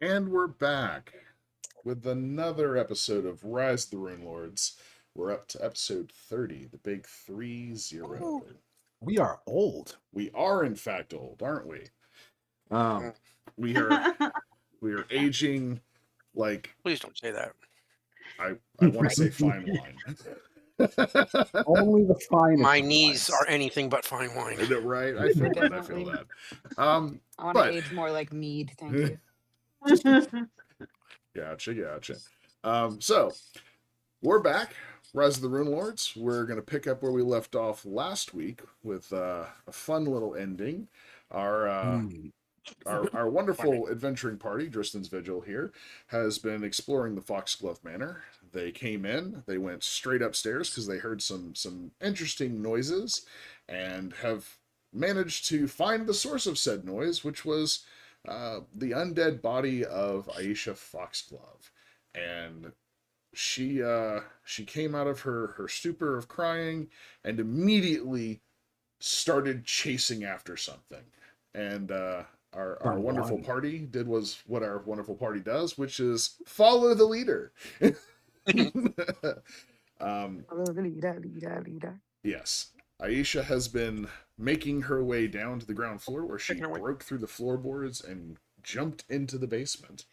And we're back with another episode of Rise of the Runelords. We're up to episode 30, the big 3-0. We are old. We are in fact old, aren't we? We are aging like Please don't say that. I want to say fine wine. Only the fine. My knees are anything but fine wine. Right? I feel that. I feel that. I want to age more like mead, thank you. Gotcha. So we're back. Rise of the Runelords. We're going to pick up where we left off last week with a fun little ending. Our wonderful adventuring party, Drystan's Vigil here, has been exploring the Foxglove Manor. They came in, they went straight upstairs because they heard some interesting noises and have managed to find the source of said noise, which was the undead body of Aisha Foxglove. And she came out of her stupor of crying and immediately started chasing after something. And our wonderful party did what our wonderful party does, which is follow the leader. Yes. Aisha has been making her way down to the ground floor where she broke through the floorboards and jumped into the basement.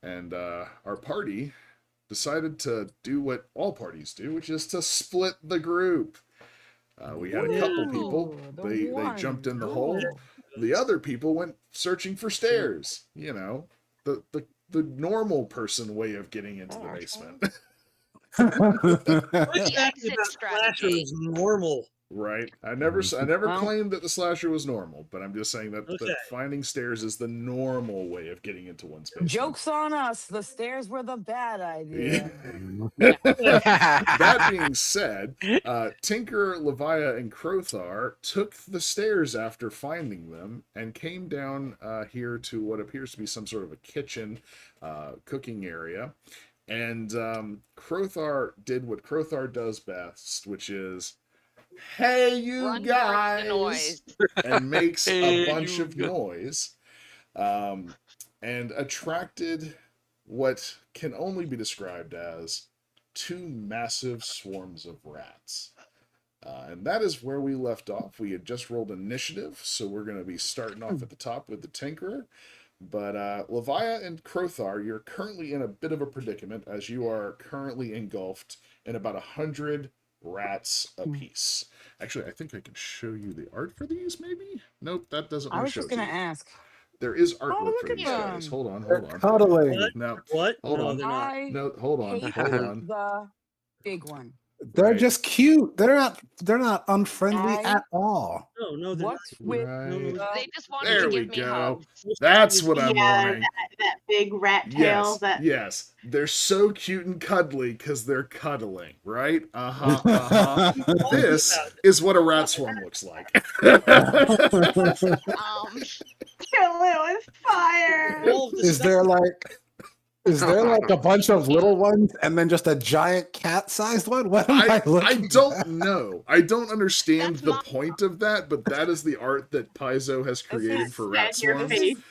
And our party decided to do what all parties do, which is to split the group. We had a couple people. They jumped in the hole. The other people went searching for stairs. You know, the normal person way of getting into the basement. The exit strategy is normal. Right. I never claimed that the slasher was normal, but I'm just saying that finding stairs is the normal way of getting into one's basement. Joke's on us. The stairs were the bad idea. That being said, Tinker, Levia, and Krothar took the stairs after finding them and came down here to what appears to be some sort of a kitchen cooking area. And Krothar did what Krothar does best, which is, hey, you guys, and makes a bunch of noise, and attracted what can only be described as two massive swarms of rats. And that is where we left off. We had just rolled initiative, so we're going to be starting off at the top with the Tinkerer. But Levia and Krothar, you're currently in a bit of a predicament, as you are currently engulfed in about 100 rats apiece. Actually, I think I can show you the art for these, maybe? Nope, that doesn't. I was just going to ask. There is artwork for these guys. Hold on. Cuddling. No. What? Hold on. They're not. No, hold on. The big one. They're just cute. They're not unfriendly at all. No, they're What's not. with They just wanted there to we give me go. hugs. That's what I'm wanting. That big rat tail. Yes. They're so cute and cuddly because they're cuddling, right? This is what a rat swarm looks like. Kill it with fire. Is there like a bunch of little ones and then just a giant cat-sized one? What am I looking I don't know. I don't understand the point of that, but that is the art that Paizo has created for rat swarms. It's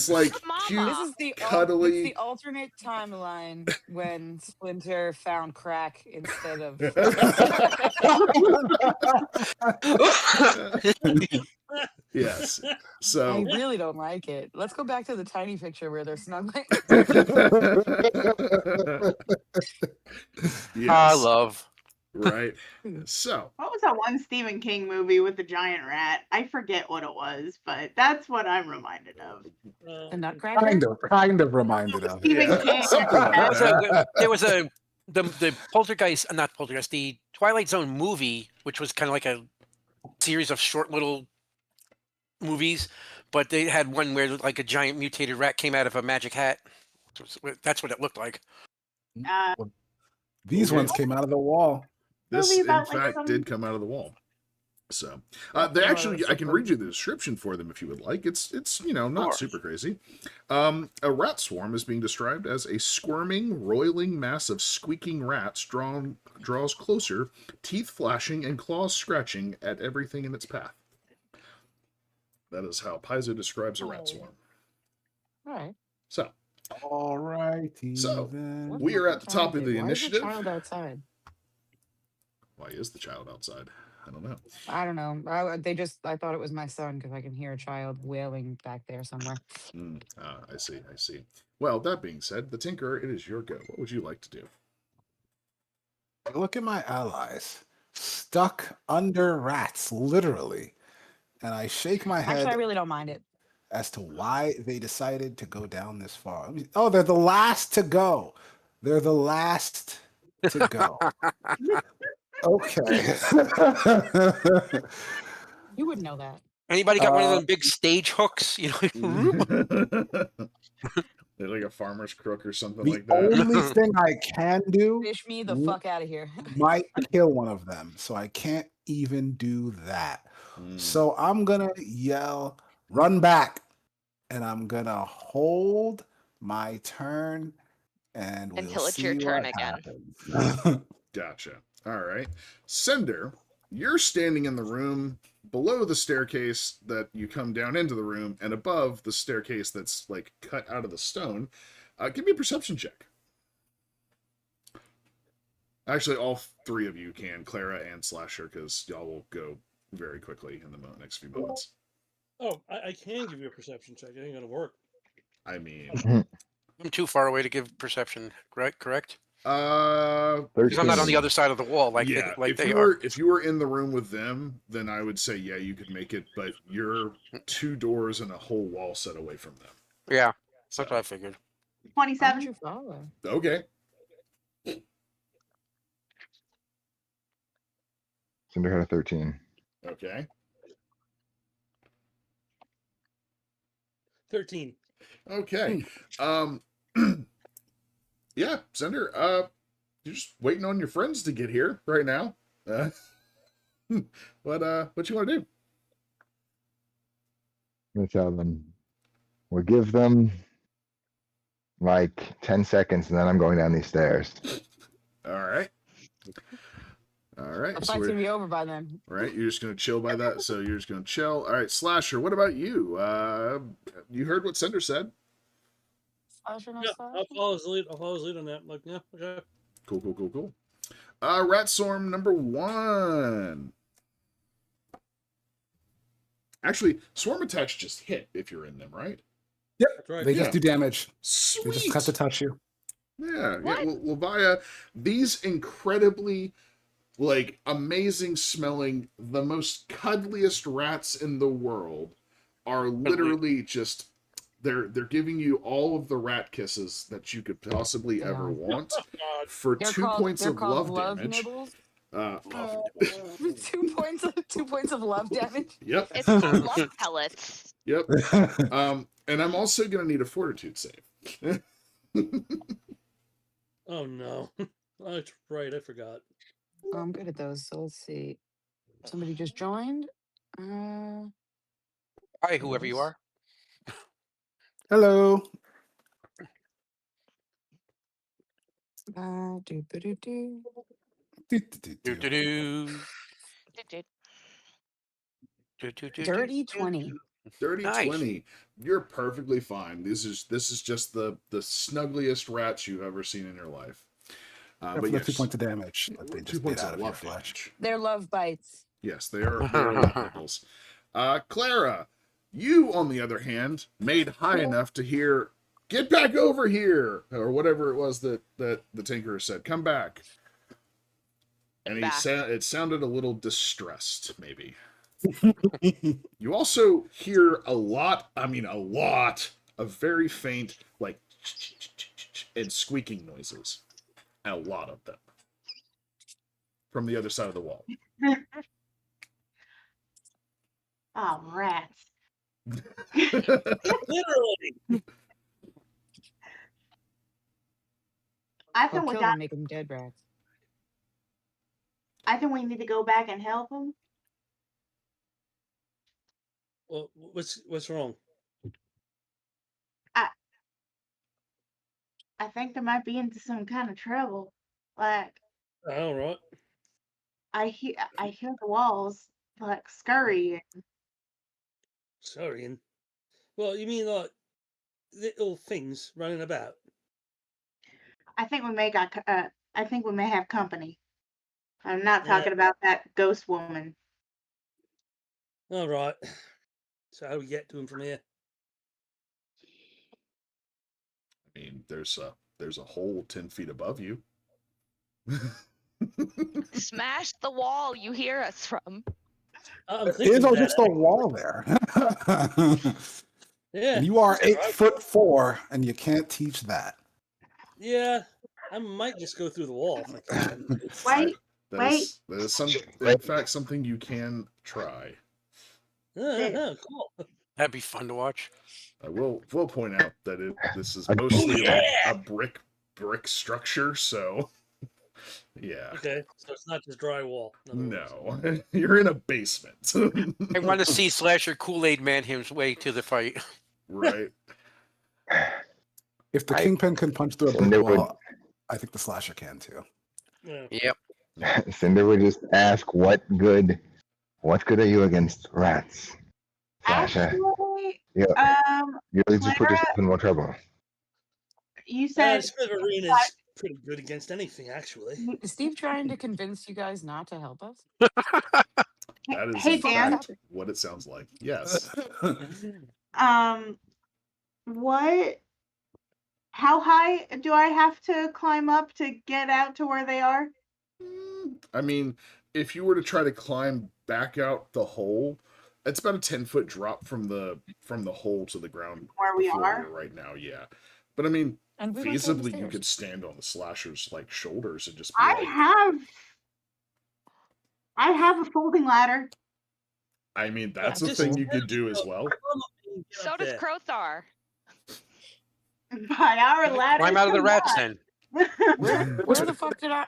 like cute, this is the cuddly. It's the alternate timeline when Splinter found crack instead of. Yes. So I really don't like it. Let's go back to the tiny picture where they're snuggling. Yes. I love. Right. So What was that one Stephen King movie with the giant rat? I forget what it was, but that's what I'm reminded of. The Nutcracker? Kind of reminded of. Stephen King. There was the Poltergeist, not Poltergeist, the Twilight Zone movie, which was kind of like a series of short little movies, but they had one where like a giant mutated rat came out of a magic hat. That's what it looked like. These ones came out of the wall. This, in fact, did come out of the wall. So they actually, I can read you the description for them if you would like. It's not super crazy. A rat swarm is being described as a squirming, roiling mass of squeaking rats draws closer, teeth flashing and claws scratching at everything in its path. That is how Paizo describes a rat swarm. All right. So, All righty So, then. What we am are I at the trying top to of do? the Why is the initiative. child outside? Why is the child outside? I don't know. I don't know. I thought it was my son because I can hear a child wailing back there somewhere. I see. I see. Well, that being said, the Tinker, it is your go. What would you like to do? Look at my allies. Stuck under rats, literally. And I shake my head Actually, I really don't mind it. as to why they decided to go down this far. Oh, they're the last to go. They're the last to go. Okay. You wouldn't know that. Anybody got one of them big stage hooks? You know, They're like a farmer's crook or something the like that. only thing I can do Fish me the fuck out of here. might kill one of them, so I can't even do that. So I'm gonna yell, "Run back!" and I'm gonna hold my turn, and we'll Until it's see your turn what again. happens. Gotcha. All right. Cinder, you're standing in the room below the staircase that you come down into the room and above the staircase that's like cut out of the stone. Give me a perception check. Actually, all three of you can, Clara and Slasher, because y'all will go very quickly in the next few moments. Oh, I can give you a perception check. It ain't gonna work. I mean, I'm too far away to give perception. Correct? uh, Because I'm not on the other side of the wall like yeah, they, if they you are. were if you were in the room with them, then I would say yeah, you could make it, but you're 2 doors and a whole wall set away from them. Yeah, So, that's what I figured. Why don't 27. you follow? okay. Cinder had a 13. Okay. 13. Okay. Yeah, Cinder, you're just waiting on your friends to get here right now. What you want to do? I'm gonna tell them. We'll give them like 10 seconds, and then I'm going down these stairs. All right. All right. The So fight's we're gonna be over by then. right. You're just gonna chill by that. So you're just gonna chill. All right, Slasher. What about you? You heard what Cinder said. Slasher, no Yeah, slash? I'll follow his lead. I'll follow his lead on that. Like, yeah, okay. Cool. Rat Storm number 1. Actually, Swarm attacks just hit if you're in them, right? Yep. That's right. They Yeah. just do damage. Sweet. They just have to touch you. Yeah. What? Levia, these incredibly like amazing smelling, the most cuddliest rats in the world are literally just they're giving you all of the rat kisses that you could possibly ever Yeah. want God. for 2 points They're of called love damage. nibbles. Love damage. 2 points of love damage. Yep. It's called love pellets. Yep. And I'm also gonna need a fortitude save. Oh no. That's right. I forgot. I'm good at those. So let's see. Somebody just joined. Hi, whoever you are. Hello. Do-ba-do-do. Do-do-do. Dirty 20. Dirty Nice. 20. You're perfectly fine. This is just the snuggliest rats you've ever seen in your life. For But the yes, 2 points of damage that they 2 just points did out of of your love flesh. damage. They're love bites. Yes, they are love nipples. Clara, you on the other hand made high enough to hear "Get back over here" or whatever it was that the Tinkerer said. Come back. And it sounded a little distressed, maybe. You also hear a lot of very faint, like, and squeaking noises. A lot of them. From the other side of the wall. Oh, rats. Literally. I Go think we kill got. them, make them dead rats. I think we need to go back and help them. Well, what's wrong? I think they might be into some kind of trouble. Like All right. I hear the walls like scurry. Sorry. Well, you mean little things running about? I think we may have company. I'm not talking about that ghost woman. All right. So how do we get to him from here? I mean, there's a hole 10 feet above you. Smash the wall you hear us from. I'm There thinking is no that. just a wall there. Yeah. And you are that's right. 8'4", and you can't teach that. Yeah. I might just go through the wall if I can. Wait, wait. That is in fact something you can try. Cool. That'd be fun to watch. I will point out that this is mostly like a brick structure, so yeah. Okay, so it's not just drywall. No, you're in a basement. I want to see Slasher Kool-Aid Man his way to the fight. Right. If the Kingpin can punch through a Cinder brick would- wall, I think the Slasher can too. Yeah. Yep. Cinder would just ask, what good are you against rats? Slasher, Actually, you really just put Clara- yourself in more trouble. you said Smithereens is pretty good against anything, actually. Is Steve trying to convince you guys not to help us? That is Hey, in Dan. fact what it sounds like. Yes. What? How high do I have to climb up to get out to where they are? I mean, if you were to try to climb back out the hole, it's about a 10-foot drop from the hole to the ground Where we before are? you're right now, yeah. But I mean, And we went down the feasibly you stairs. could stand on the Slasher's like shoulders and just be I like, have a folding ladder. I mean, that's a just- thing you could do as well. So does Krothar. By our ladder. Climb out of the rat's den. Where the fuck did I?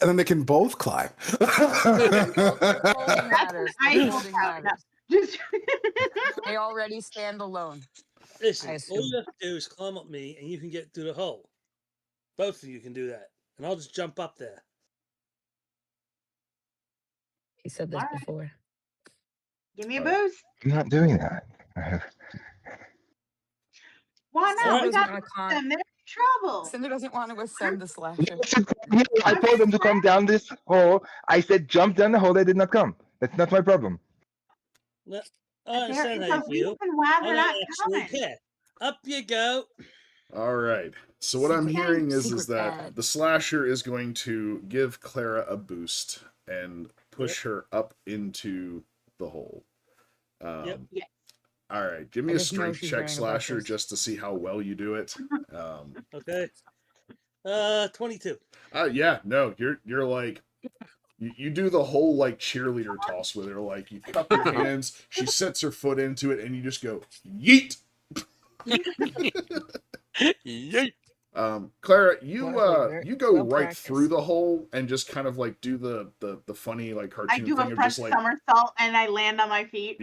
And then they can both climb. Folding ladders. I they're don't folding have ladders. Just They already stand alone. Listen, I all assume. you have to do is climb up me, and you can get through the hole. Both of you can do that, and I'll just jump up there. He said this Alright. before. give me a boost. I'm not doing that. Why Cinder not? We doesn't got want to climb. them. They're in trouble. Cinder doesn't want to ascend the Slasher. I told them to come down this hole. I said jump down the hole. They did not come. That's not my problem. No, I There understand is how a you feel. reason why I they're don't not actually coming. care. Up you go. All right. So what I'm Secret hearing ad, is secret that ad. the Slasher is going to give Clara a boost and push her up into the hole. Yep. Yes. All right. Give me I a just know strength she's check, wearing a Slasher, buttress. just to see how well you do it. Okay. 22. Yeah, no, you're like you do the whole like cheerleader toss with her, like you cup your hands, she sets her foot into it, and you just go yeet. Yeet. Clara, What you a you go well right practiced. through the hole and just kind of like do the funny like I cartoon do thing a of front just like somersault and I land on my feet.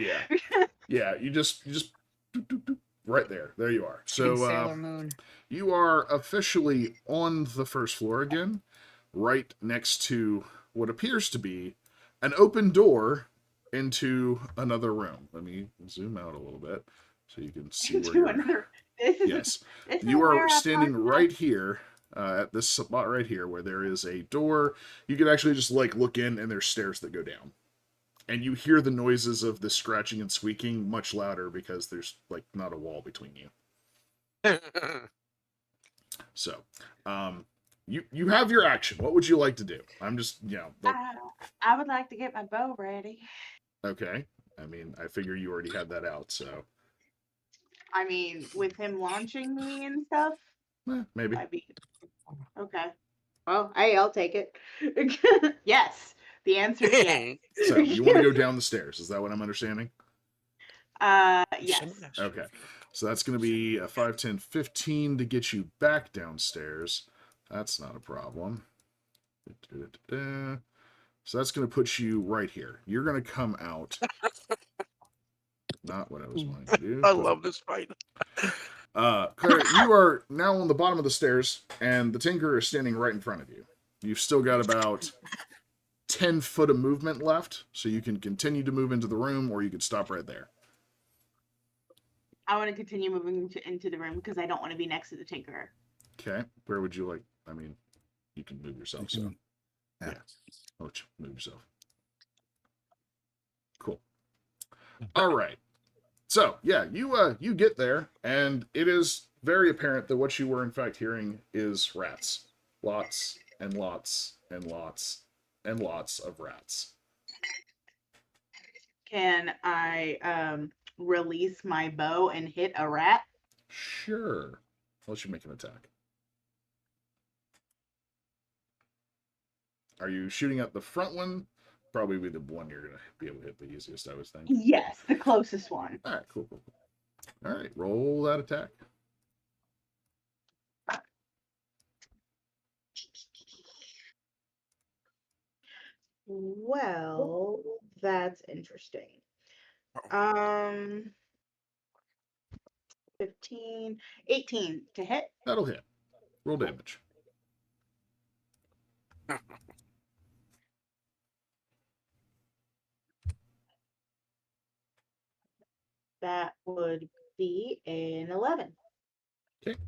yeah you just doop, doop, doop, right there you are. Big So Sailor Moon. you are officially on the first floor again, right next to what appears to be an open door into another room. Let me zoom out a little bit so you can see where To you're. another. This is, Yes, this is you where are I'm standing talking right here at this spot right here where there is a door. You can actually just like look in and there's stairs that go down. And you hear the noises of the scratching and squeaking much louder because there's like not a wall between you. So, you have your action. What would you like to do? I'm just, I would like to get my bow ready. okay. I mean, I figure you already had that out, so I mean, with him launching me and stuff, maybe. I'd be okay. Well, hey, I'll take it. Yes, the answer is yes. So you want to go down the stairs? Is that what I'm understanding? Yes. Okay. So that's going to be a 5, 10, 15 to get you back downstairs. That's not a problem. So that's going to put you right here. You're going to come out. Not what I was wanting to do. I love this fight. Clara, you are now on the bottom of the stairs, and the Tinker is standing right in front of you. You've still got about 10 foot of movement left, so you can continue to move into the room, or you could stop right there. I want to continue moving into the room because I don't want to be next to the Tinkerer. Okay. Where would you like? I mean, you can move yourself. So Yeah. I'll let you move yourself. Cool. All right. So yeah, you get there, and it is very apparent that what you were in fact hearing is rats. Lots and lots and lots and lots of rats. Can I release my bow and hit a rat? Sure. I'll let you make an attack. Are you shooting at the front one? Probably be the one you're gonna be able to hit the easiest, I was thinking. Yes, the closest one. All right, cool. All right, roll that attack. Well, that's interesting. 15, 18 to hit. That'll hit. Roll damage. That would be an 11. Okay.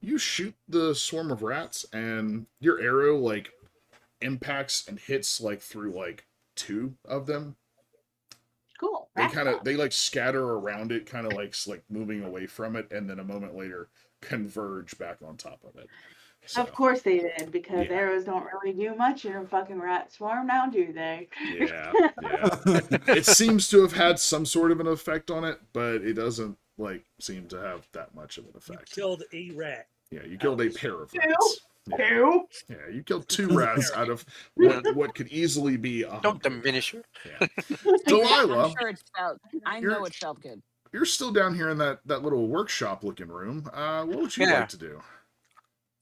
You shoot the swarm of rats, and your arrow like impacts and hits like through like 2 of them. Cool. They like scatter around it, kind of like moving away from it, and then a moment later converge back on top of it. So, of course they did, because yeah. arrows don't really do much in a fucking rat swarm now, do they? Yeah. It seems to have had some sort of an effect on it, but it doesn't like seem to have that much of an effect. You killed a rat. Yeah, you killed a pair of 2? rats. Yeah. 2? Yeah, you killed 2 rats out of what could easily be 100. Don't diminish her. Yeah. Delilah, I'm sure it felt. I know it felt good. you're still down here in that little workshop looking room. What would you like to do?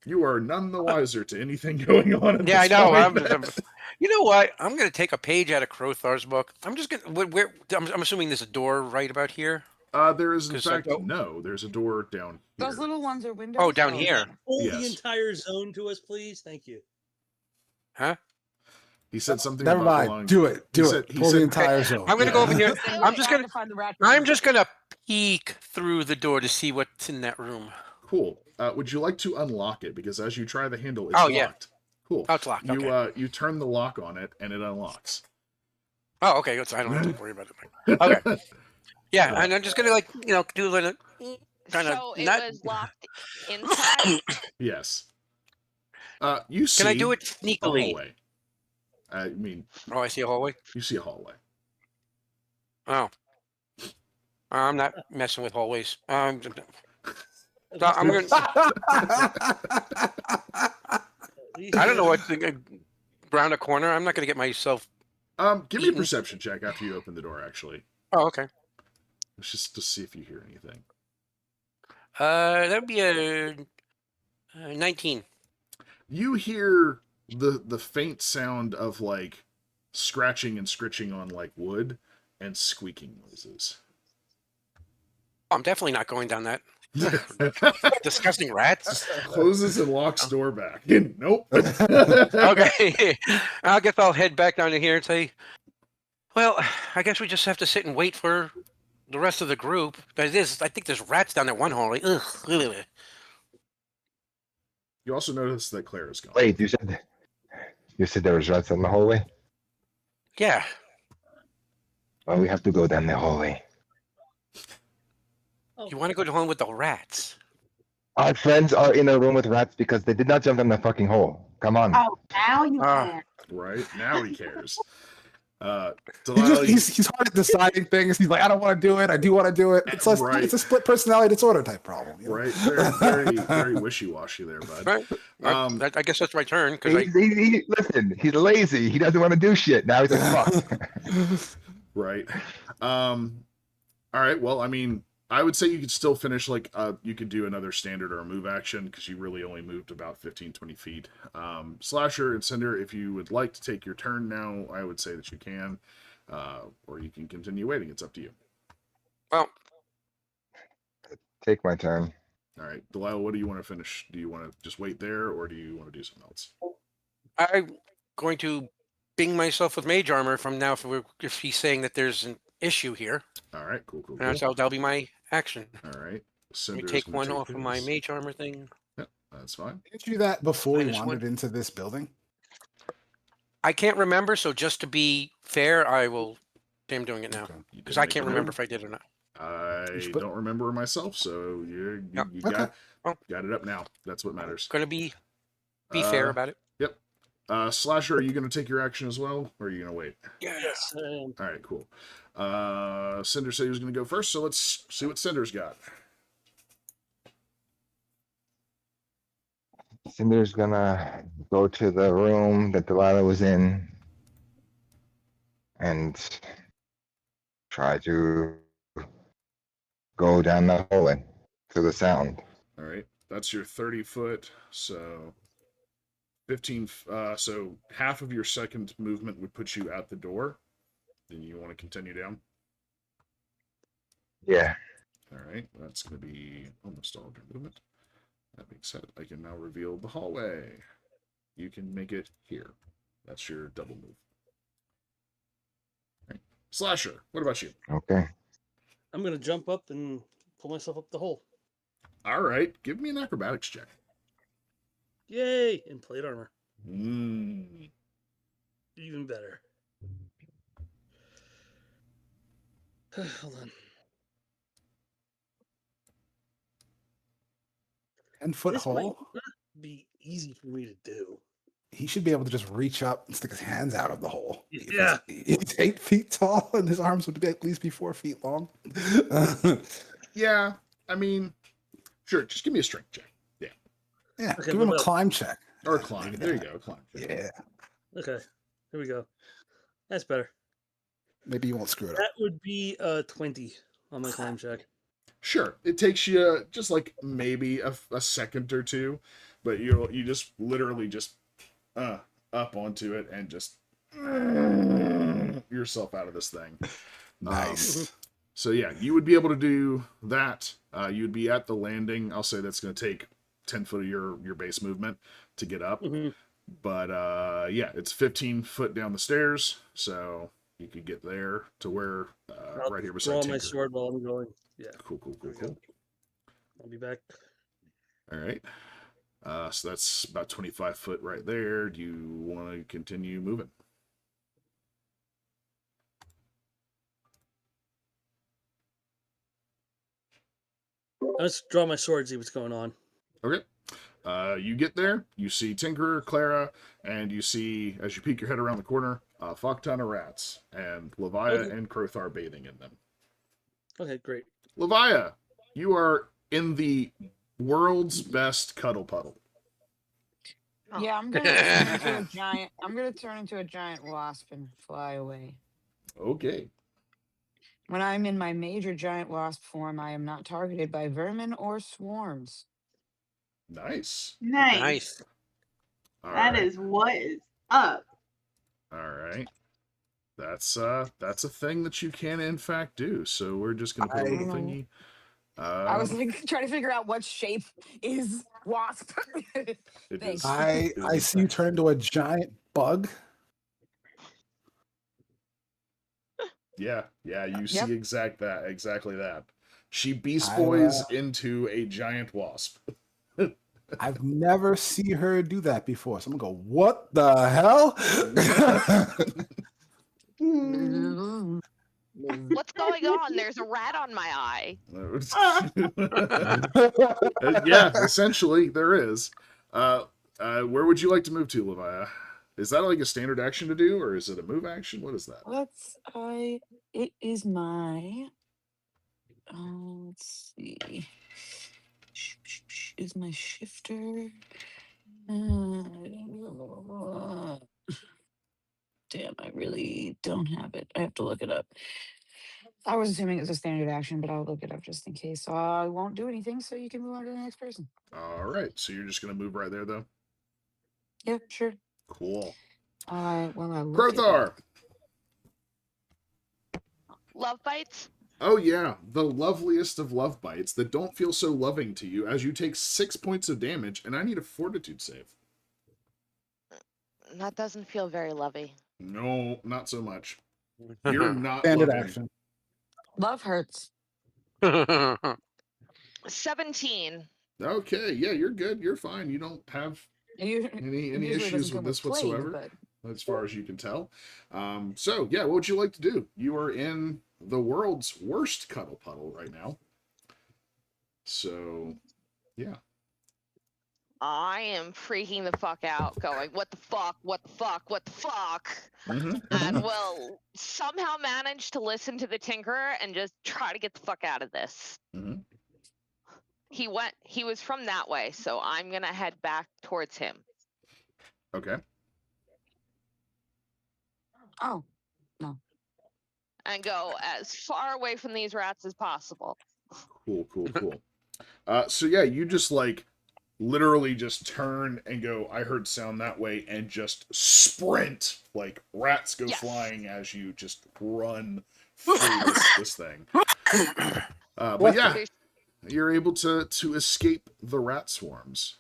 You are none the wiser to anything going on in this I know. point. You know what? I'm going to take a page out of Krothar's book. I'm just going to... I'm assuming there's a door right about here? There is, in fact, no. There's a door down here. Those little ones are windows. Oh, down here. Hold the entire zone to us, please. Thank you. Huh? He said something. Never about mind. Do it. Pull the entire zone. I'm going to go over here. I'm just going to peek through the door to see what's in that room. Cool. Would you like to unlock it? Because as you try the handle, it's locked. Cool. Oh, it's locked. You turn the lock on it, and it unlocks. Oh, okay. I don't have to worry about it. Okay. Yeah, and I'm just gonna do a little kind of. So it was locked inside. Yes. You see? Can I do it sneakily? A hallway. I mean. Oh, I see a hallway. You see a hallway. Oh. I'm not messing with hallways. I'm gonna. I don't know what's around a corner. I'm not gonna get myself. Give me a perception check after you open the door. Actually. Oh, okay. It's just to see if you hear anything. That'd be a 19. You hear the faint sound of like scratching and scritching on like wood and squeaking noises. I'm definitely not going down that. Disgusting rats. Closes and locks door back. Nope. Okay. I guess I'll head back down to here and say, well, I guess we just have to sit and wait for the rest of the group. I think there's rats down that one hallway. Ugh. You also notice that Clara's gone. Wait, you said there was rats in the hallway? Yeah. Well, we have to go down the hallway. You want to go home with the rats? Our friends are in a room with rats because they did not jump in the fucking hole. Come on. Oh, now you can. Right? Now he cares. Delilah, he's hard at deciding things. He's like, I don't want to do it. I do want to do it. It's a split personality disorder type problem. You know? Right? Very, very wishy-washy there, bud. Right. I guess that's my turn. Listen, he's lazy. He doesn't want to do shit. Now he's like, fuck. Right. All right. Well, I mean, I would say you could still finish, like, you could do another standard or a move action, because you really only moved about 15, 20 feet. Slasher and Cinder, if you would like to take your turn now, I would say that you can. Or you can continue waiting. It's up to you. Well. Take my turn. All right. Delilah, what do you want to finish? Do you want to just wait there, or do you want to do something else? I'm going to bing myself with mage armor from now, if he's saying that there's issue here. All right, cool. And so that'll be my action. All right. Let Cinder me is take gonna one off of my his. mage armor thing. Yep, that's fine. Did you do that before we Minus wandered one. into this building? I can't remember, so just to be fair, I will say I'm doing it now. Okay. You Because did I make can't a remember move. if I did or not. I But- don't remember myself, so you Yep. Okay. got it up now. That's what matters. Gonna be fair about it. Yep. Slasher, are you going to take your action as well, or are you going to wait? Yes. All right, cool. Cinder said he was going to go first, so let's see what Cinder's got. Cinder's gonna go to the room that Delilah was in and try to go down the hallway to the sound. All right, that's your 30-foot, so 15. So half of your second movement would put you out the door. Then you want to continue down. Yeah. All right, that's going to be almost all of your movement. That being said, I can now reveal the hallway. You can make it here. That's your double move. All right. Slasher, what about you? Okay. I'm gonna jump up and pull myself up the hole. All right, give me an acrobatics check. Yay! In plate armor. Mm. Even better. Hold on. 10-foot This might hole. not be easy for me to do. He should be able to just reach up and stick his hands out of the hole. Yeah. He's 8 feet tall, and his arms would at least be 4 feet long. Yeah, I mean, sure, just give me a strength check. Yeah. Yeah, Okay, give him a what about- climb check. Or Yeah, climb. maybe There you that. go, climb. Yeah, Okay. Here we go. That's better. maybe you won't screw it up. That would be 20 on my climb check. Sure, it takes you just like maybe a second or two, but you just literally just up onto it and just yourself out of this thing. Nice. So yeah, you would be able to do that. You'd be at the landing. I'll say that's going to take 10 foot of your base movement to get up. Mhm. But yeah, it's 15 foot down the stairs, so you could get there to where I'll right here draw beside my Tinker. sword while I'm going. Yeah. Cool. I'll be back. All right. So that's about 25 foot right there. Do you want to continue moving? Let's draw my sword, see what's going on. Okay. You get there, you see Tinker, Clara, and you see, as you peek your head around the corner, a fuck ton of rats, and Levia and Krothar bathing in them. Okay, great. Levia, you are in the world's best cuddle puddle. Oh. Yeah, I'm gonna turn into a giant. I'm gonna turn into a giant wasp and fly away. Okay. When I'm in my major giant wasp form, I am not targeted by vermin or swarms. Nice. Nice. All That right. is what is up. All right. That's a thing that you can in fact do. So we're just gonna put a little I- thingy. I was like trying to figure out what shape is wasp. It Thanks. is- I see you turn into a giant bug. Yeah, you Yep. see exactly that. She beast boys into a giant wasp. I've never seen her do that before. So I'm gonna go, what the hell? What's going on? There's a rat on my eye. Yeah, essentially there is. Where would you like to move to, Levia? Is that like a standard action to do, or is it a move action? What is that? It is my let's see. Is my shifter damn, I really don't have it. I have to look it up. I was assuming it was a standard action, but I'll look it up just in case. So I won't do anything, so you can move on to the next person. All right, so you're just gonna move right there, though. Yep, sure. Cool. I look it Krothar. up. Love bites? Oh yeah, the loveliest of love bites that don't feel so loving to you as you take 6 points of damage, and I need a fortitude save. That doesn't feel very lovey. No, not so much. You're not Standard loving. action. Love hurts. 17. Okay, yeah, you're good. You're fine. You don't have It usually, any it usually issues doesn't with come with this plague, whatsoever, but as far as you can tell. So yeah, what would you like to do? You are in the world's worst cuddle puddle right now. So yeah. I am freaking the fuck out, going, what the fuck, what the fuck, what the fuck? Mm-hmm. And will somehow manage to listen to the Tinkerer and just try to get the fuck out of this. Mm-hmm. He was from that way, so I'm gonna head back towards him Okay. oh no. and go as far away from these rats as possible. Cool. So yeah, you just like literally just turn and go, I heard sound that way, and just sprint. Like rats go Yes. flying as you just run through this thing. But yeah, you're able to escape the rat swarms.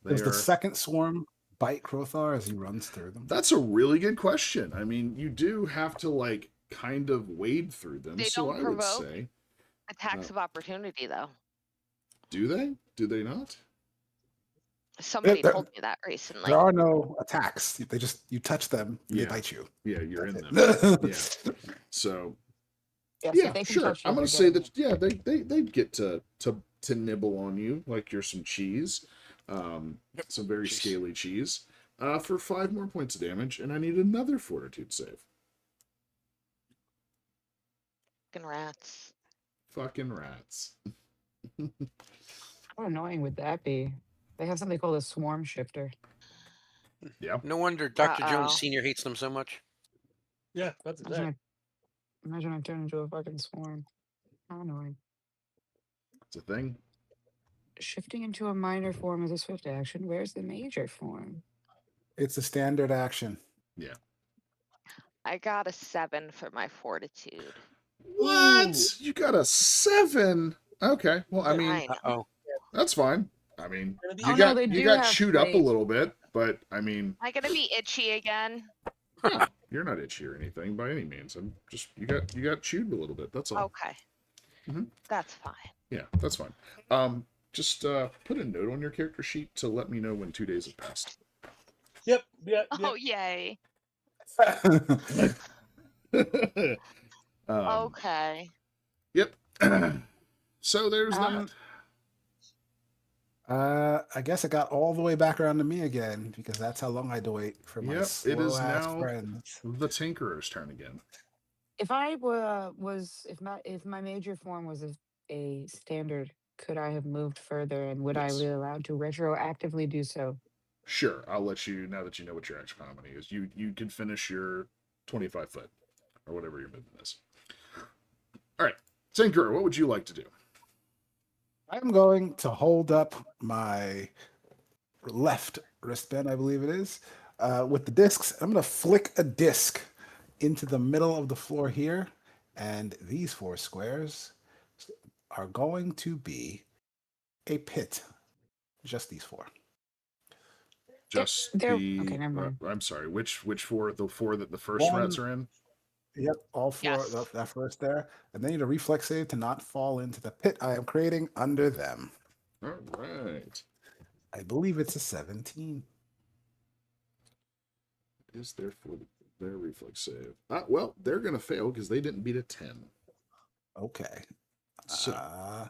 Does the second swarm bite Krothar as he runs through them? That's a really good question. I mean, you do have to like kind of wade through them. They So don't I would provoke say, attacks of opportunity, though. do they? Do they not? Somebody told me that recently. There are no attacks. They just you touch them and they Yeah. bite you. Yeah, you're That's in it. them. Yeah. So Yes, yeah, if they can sure. touch you, I'm gonna they're say getting that yeah, they get to nibble on you like you're some cheese, some very Cheese. scaly cheese, for 5 more points of damage, and I need another fortitude save. Fucking rats. Fucking rats. How annoying would that be? They have something called a swarm shifter. Yeah. No wonder Dr. Jones Uh-oh. Sr. hates them so much. Yeah, that's exactly. Imagine I turn into a fucking swarm. How annoying. It's a thing. Shifting into a minor form is a swift action. Where's the major form? It's a standard action. Yeah. I got a 7 for my fortitude. What? Ooh. You got a 7? Okay. Well, I mean, I know. Uh-oh. that's fine. I mean, Gonna be you Oh, got no, they you do got have chewed up a plague. little bit, but I mean, Am I gonna be itchy again? no, you're not itchy or anything by any means. I'm just you got chewed a little bit. That's all. Okay. Mhm. That's fine. Yeah, that's fine. Just put a note on your character sheet to let me know when 2 days have passed. Yep. Yep. Oh, yay. Okay. Yep. So there's that. I guess it got all the way back around to me again because that's how long I had to wait for my Yep, it slow is ass now friends. the Tinkerer's turn again. If I if my major form was a standard, could I have moved further, and would I Yes. be allowed to retroactively do so? Sure, I'll let you now that you know what your action comedy is. You can finish your 25 foot or whatever your movement is. All right, Tinkerer, what would you like to do? I'm going to hold up my left wristband, I believe it is, with the discs. I'm going to flick a disc into the middle of the floor here, and these 4 squares are going to be a pit. Just these 4. Just They're- the. okay, never mind. I'm sorry. Which 4? The 4 that the first rats are in. Yep, all 4. Yes. That first there, and they need a reflex save to not fall into the pit I am creating under them. All right. I believe it's a 17. Is there for their reflex save? Well, they're gonna fail because they didn't beat a 10. Okay. So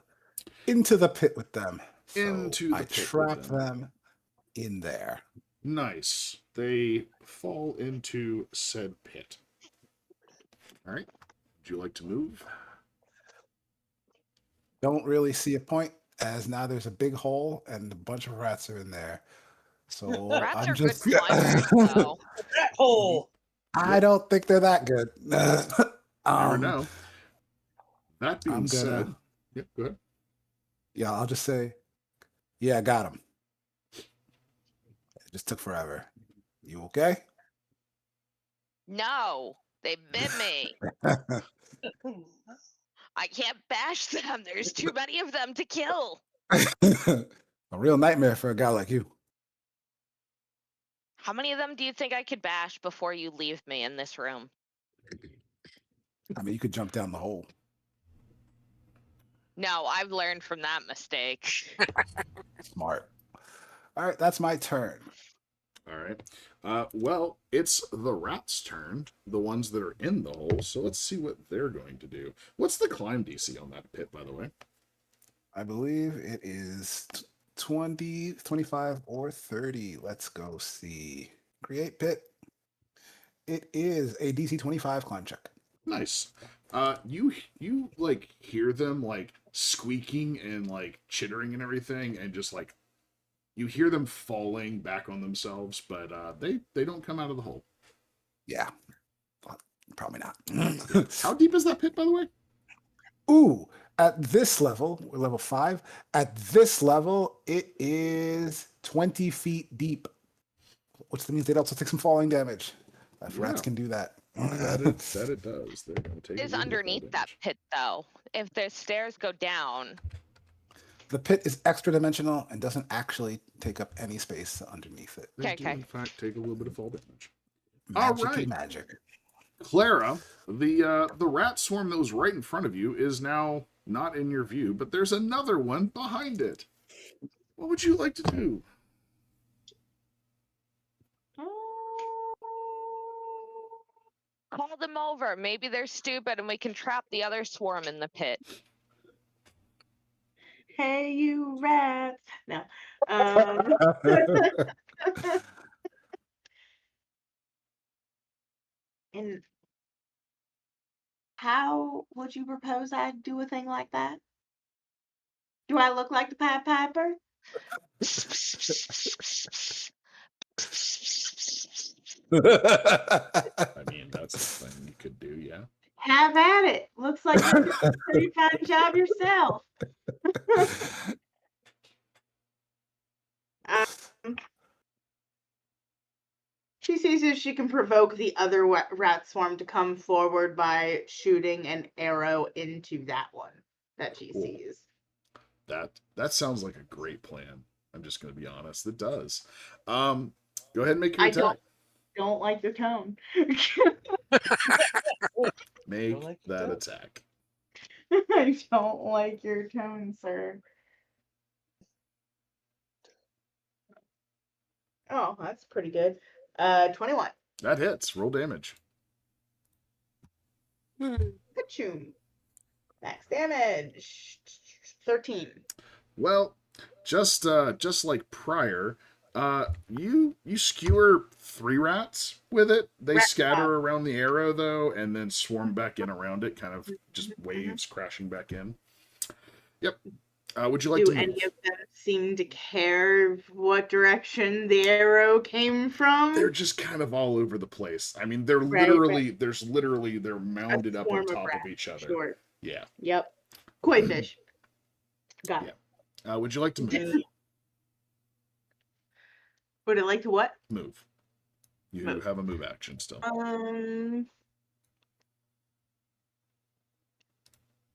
Into the pit with them. So Into the I pit with trap them. them in there. nice. They fall into said pit. All right. Would you like to move? Don't really see a point as now there's a big hole and a bunch of rats are in there. So Rats I'm are just good climbers, though. Rat hole. I don't think they're that good. Never know. That being I'm said, gonna yep, go ahead. yeah, I'll just say, yeah, I got him. It just took forever. You okay? No, they bit me. I can't bash them. There's too many of them to kill. A real nightmare for a guy like you. How many of them do you think I could bash before you leave me in this room? I mean, you could jump down the hole. No, I've learned from that mistake. Smart. All right, that's my turn. All right. Well, it's the rat's turn, the ones that are in the hole. So let's see what they're going to do. What's the climb DC on that pit, by the way? I believe it is 20, 25, or 30. Let's go see. Create pit. It is a DC 25 climb check. Nice. You like hear them like squeaking and like chittering and everything, and just like you hear them falling back on themselves, but they don't come out of the hole. Yeah, probably not. How deep is that pit, by the way? Ooh, at this level, we're level 5. At this level, it is 20 feet deep, which means they'd also take some falling damage. If rats Yeah. can do that. That it does. They're gonna take. Is underneath that pit though. If the stairs go down, The pit is extra dimensional and doesn't actually take up any space underneath it. They Okay, do, okay. in fact, take a little bit of fall damage. Magic right. magic. Clara, the rat swarm that was right in front of you is now not in your view, but there's another one behind it. What would you like to do? call them over. Maybe they're stupid and we can trap the other swarm in the pit. Hey, you rats. No. And how would you propose I do a thing like that? Do I look like the Pied Piper? I mean, that's a thing you could do, yeah. Have at it. Looks like you did a pretty fine job yourself. She sees if she can provoke the other rat swarm to come forward by shooting an arrow into that one that she Cool. sees. That sounds like a great plan. I'm just going to be honest. It does. Go ahead and make your I attack. don't like your tone. Make like that your tone. attack. I don't like your tone, sir. Oh, that's pretty good. 21. That hits. Roll damage. Ka-choom. Max damage. 13. Well, just like prior, you skewer 3 rats with it. They Rat scatter trap. around the arrow though, and then swarm back in around it, kind of just waves crashing back in. Yep. Would you like Do to move? any of them seem to care what direction the arrow came from? They're just kind of all over the place. I mean, they're Right, literally they're mounded up on swarm of top of rats, each other. Sure. Yeah. Yep. Koi fish. Got it. Would you like to move? Would it like to what? Move. You Move. have a move action still.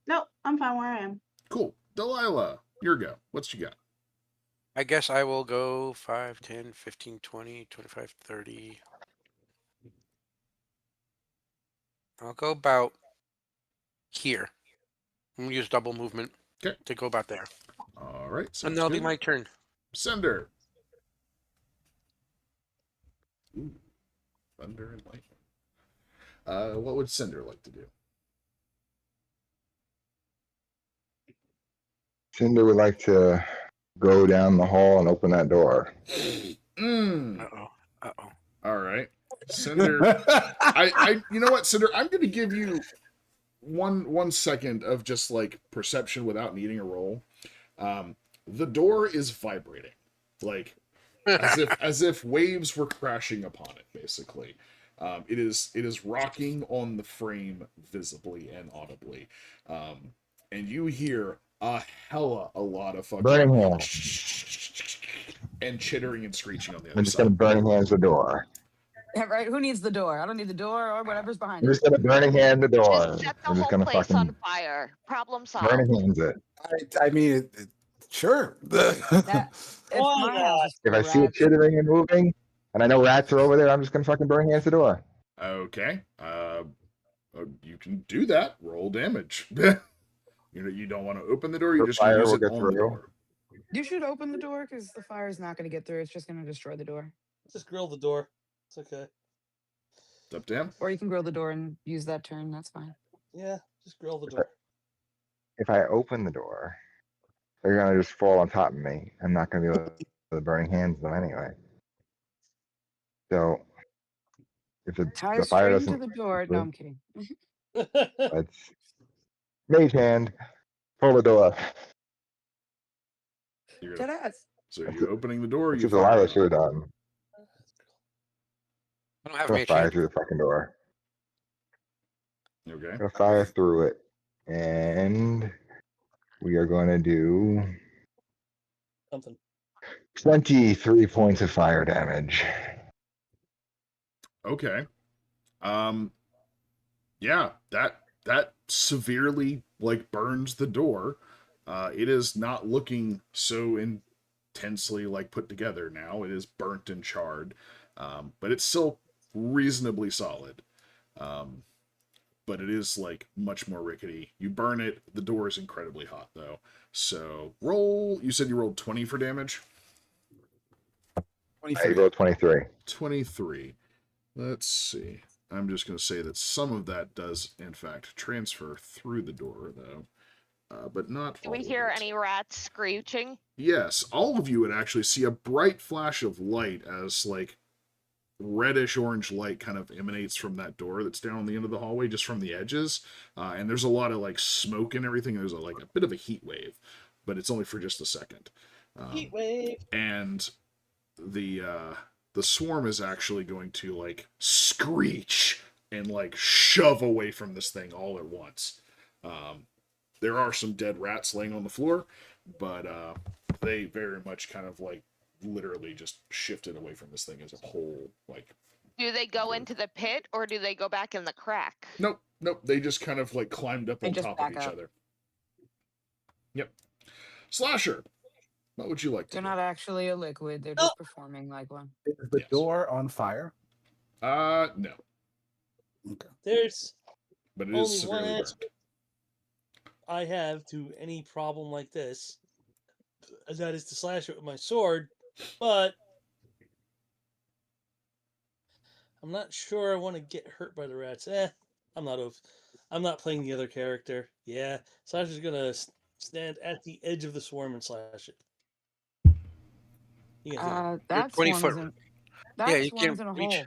No, I'm fine where I am. Cool. Delilah, your go. What's you got? I guess I will go 5, 10, 15, 20, 25, 30. I'll go about here. I'm going to use double movement to go about there. All right. And that'll be my turn. Cinder. Ooh, thunder and lightning. What would Cinder like to do? Cinder would like to go down the hall and open that door. Uh-oh. All right. Cinder. You know what, Cinder? I'm going to give you one second of just like perception without needing a roll. The door is vibrating, like as if waves were crashing upon it. Basically, it is rocking on the frame visibly and audibly, and you hear a lot of fucking Burning hands. and chittering and screeching on the I'm other just gonna side. burning hands the door. Yeah, right. Who needs the door? I don't need the door or whatever's behind I'm it. just gonna burning hand the door. Just set the I'm just whole gonna place fucking on fire. Problem solved. burning hands it. I mean, sure. That, if Why my not? house is If full I of see it rats, chittering and moving, and I know rats are over there, I'm just gonna fucking burning hands the door. Okay. You can do that. Roll damage. You don't want to open the door. You The just gonna fire use will it get on the through. door. You should open the door because the fire is not going to get through. It's just going to destroy the door. Just grill the door. It's okay. It's up to him. Or you can grill the door and use that turn. That's fine. Yeah, just grill the door. If I open the door, they're gonna just fall on top of me. I'm not gonna be able to burning hands them anyway. So if Tie the fire straight into doesn't, the door. No, I'm kidding. let's mage hand, pull the door. You're gonna, Deadass. so you're opening the door. Or Which you is Delilah fire. should have done. I don't have I'm gonna mage fire hand. through the fucking door. Okay. I'm gonna fire through it, and we are going to do Something. 23 points of fire damage. Okay. Yeah, that severely like burns the door. It is not looking so intensely like put together now. It is burnt and charred, but it's still reasonably solid. But it is like much more rickety. You burn it. The door is incredibly hot though. So roll. You said you rolled 20 for damage. I 23. rolled 23. 23. Let's see. I'm just going to say that some of that does, in fact, transfer through the door, though, but not Do all we of hear it. any rats screeching? Yes, all of you would actually see a bright flash of light as, like, reddish orange light kind of emanates from that door that's down on the end of the hallway, just from the edges. And there's a lot of, like, smoke and everything. There's, a bit of a heat wave, but it's only for just a second. Heat wave. And the swarm is actually going to like screech and like shove away from this thing all at once. There are some dead rats laying on the floor, but they very much kind of like literally just shifted away from this thing as a whole. Like, Do they go into the pit or do they go back in the crack? nope. They just kind of like climbed up They on just top of back each up. other. Yep. Slasher, what would you like to They're do? not actually a liquid. They're just performing like one. Is the Yes. door on fire? No, Okay. There's but it only is one severely answer burned. I have to any problem like this. That is to slash it with my sword, but I'm not sure I want to get hurt by the rats. I'm not playing the other character. Yeah, Slasher's gonna stand at the edge of the swarm and slash it. You can take That 20 swarm foot. isn't. Yeah, That you swarm's can't in a reach. hole.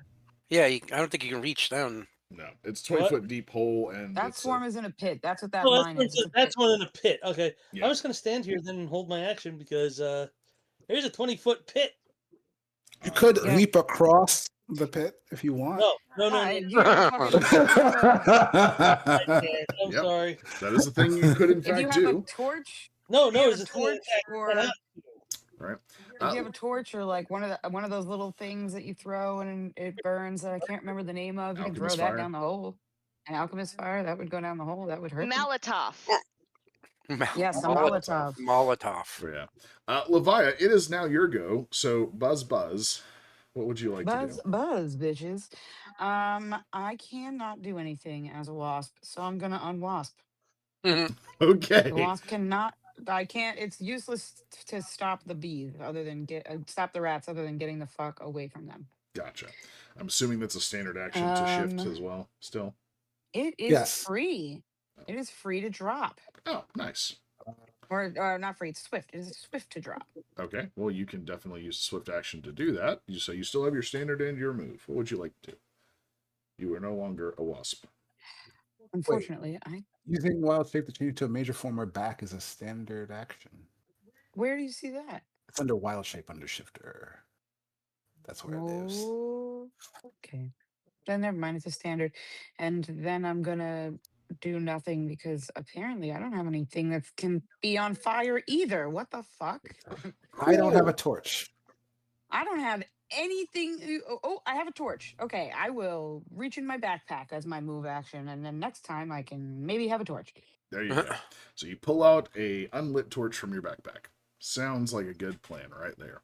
Yeah, I don't think you can reach down. No, it's 20-foot deep hole, and That it's swarm is in a pit. That's what that Oh, line is. It's a that's pit. one in a pit. Okay, Yeah. I'm just gonna stand here then and hold my action because there's a 20-foot pit. You could Yeah. leap across the pit if you want. No. You have a fucking- you have a- I can't. I'm Yep. sorry. That is the thing you could in if you fact have a do. torch, No, you have it's a a thing. torch or Right. if you have a torch or like one of those little things that you throw and it burns that I can't remember the name of, you can throw Alchemist that fire. down the hole. An alchemist fire that would go down the hole. That would hurt. them. Molotov. Yes, a Molotov. Molotov. Molotov. So, yeah. Levia, it is now your go. So Buzz, what would you like to do? Buzz, bitches. I cannot do anything as a wasp, so I'm gonna unwasp. Okay. The wasp cannot. I can't. It's useless to stop the bees, other than stop the rats, other than getting the fuck away from them. Gotcha. I'm assuming that's a standard action to shift as well. Still. It is Yes. free. It is free to drop, Oh, nice. or not free. It's swift. It is swift to drop. Okay. Well, you can definitely use swift action to do that. So you still have your standard and your move. What would you like to do? You are no longer a wasp. Unfortunately, Using wild shape to change to a major form or back is a standard action. Where do you see that? It's under wild shape under shifter. That's where it lives. Oh, okay. Then never mind. It's a standard, and then I'm gonna do nothing because apparently I don't have anything that can be on fire either. What the fuck? I don't have a torch. I don't have anything. Oh, I have a torch. Okay, I will reach in my backpack as my move action, and then next time I can maybe have a torch. There you go. So you pull out a unlit torch from your backpack. Sounds like a good plan right there.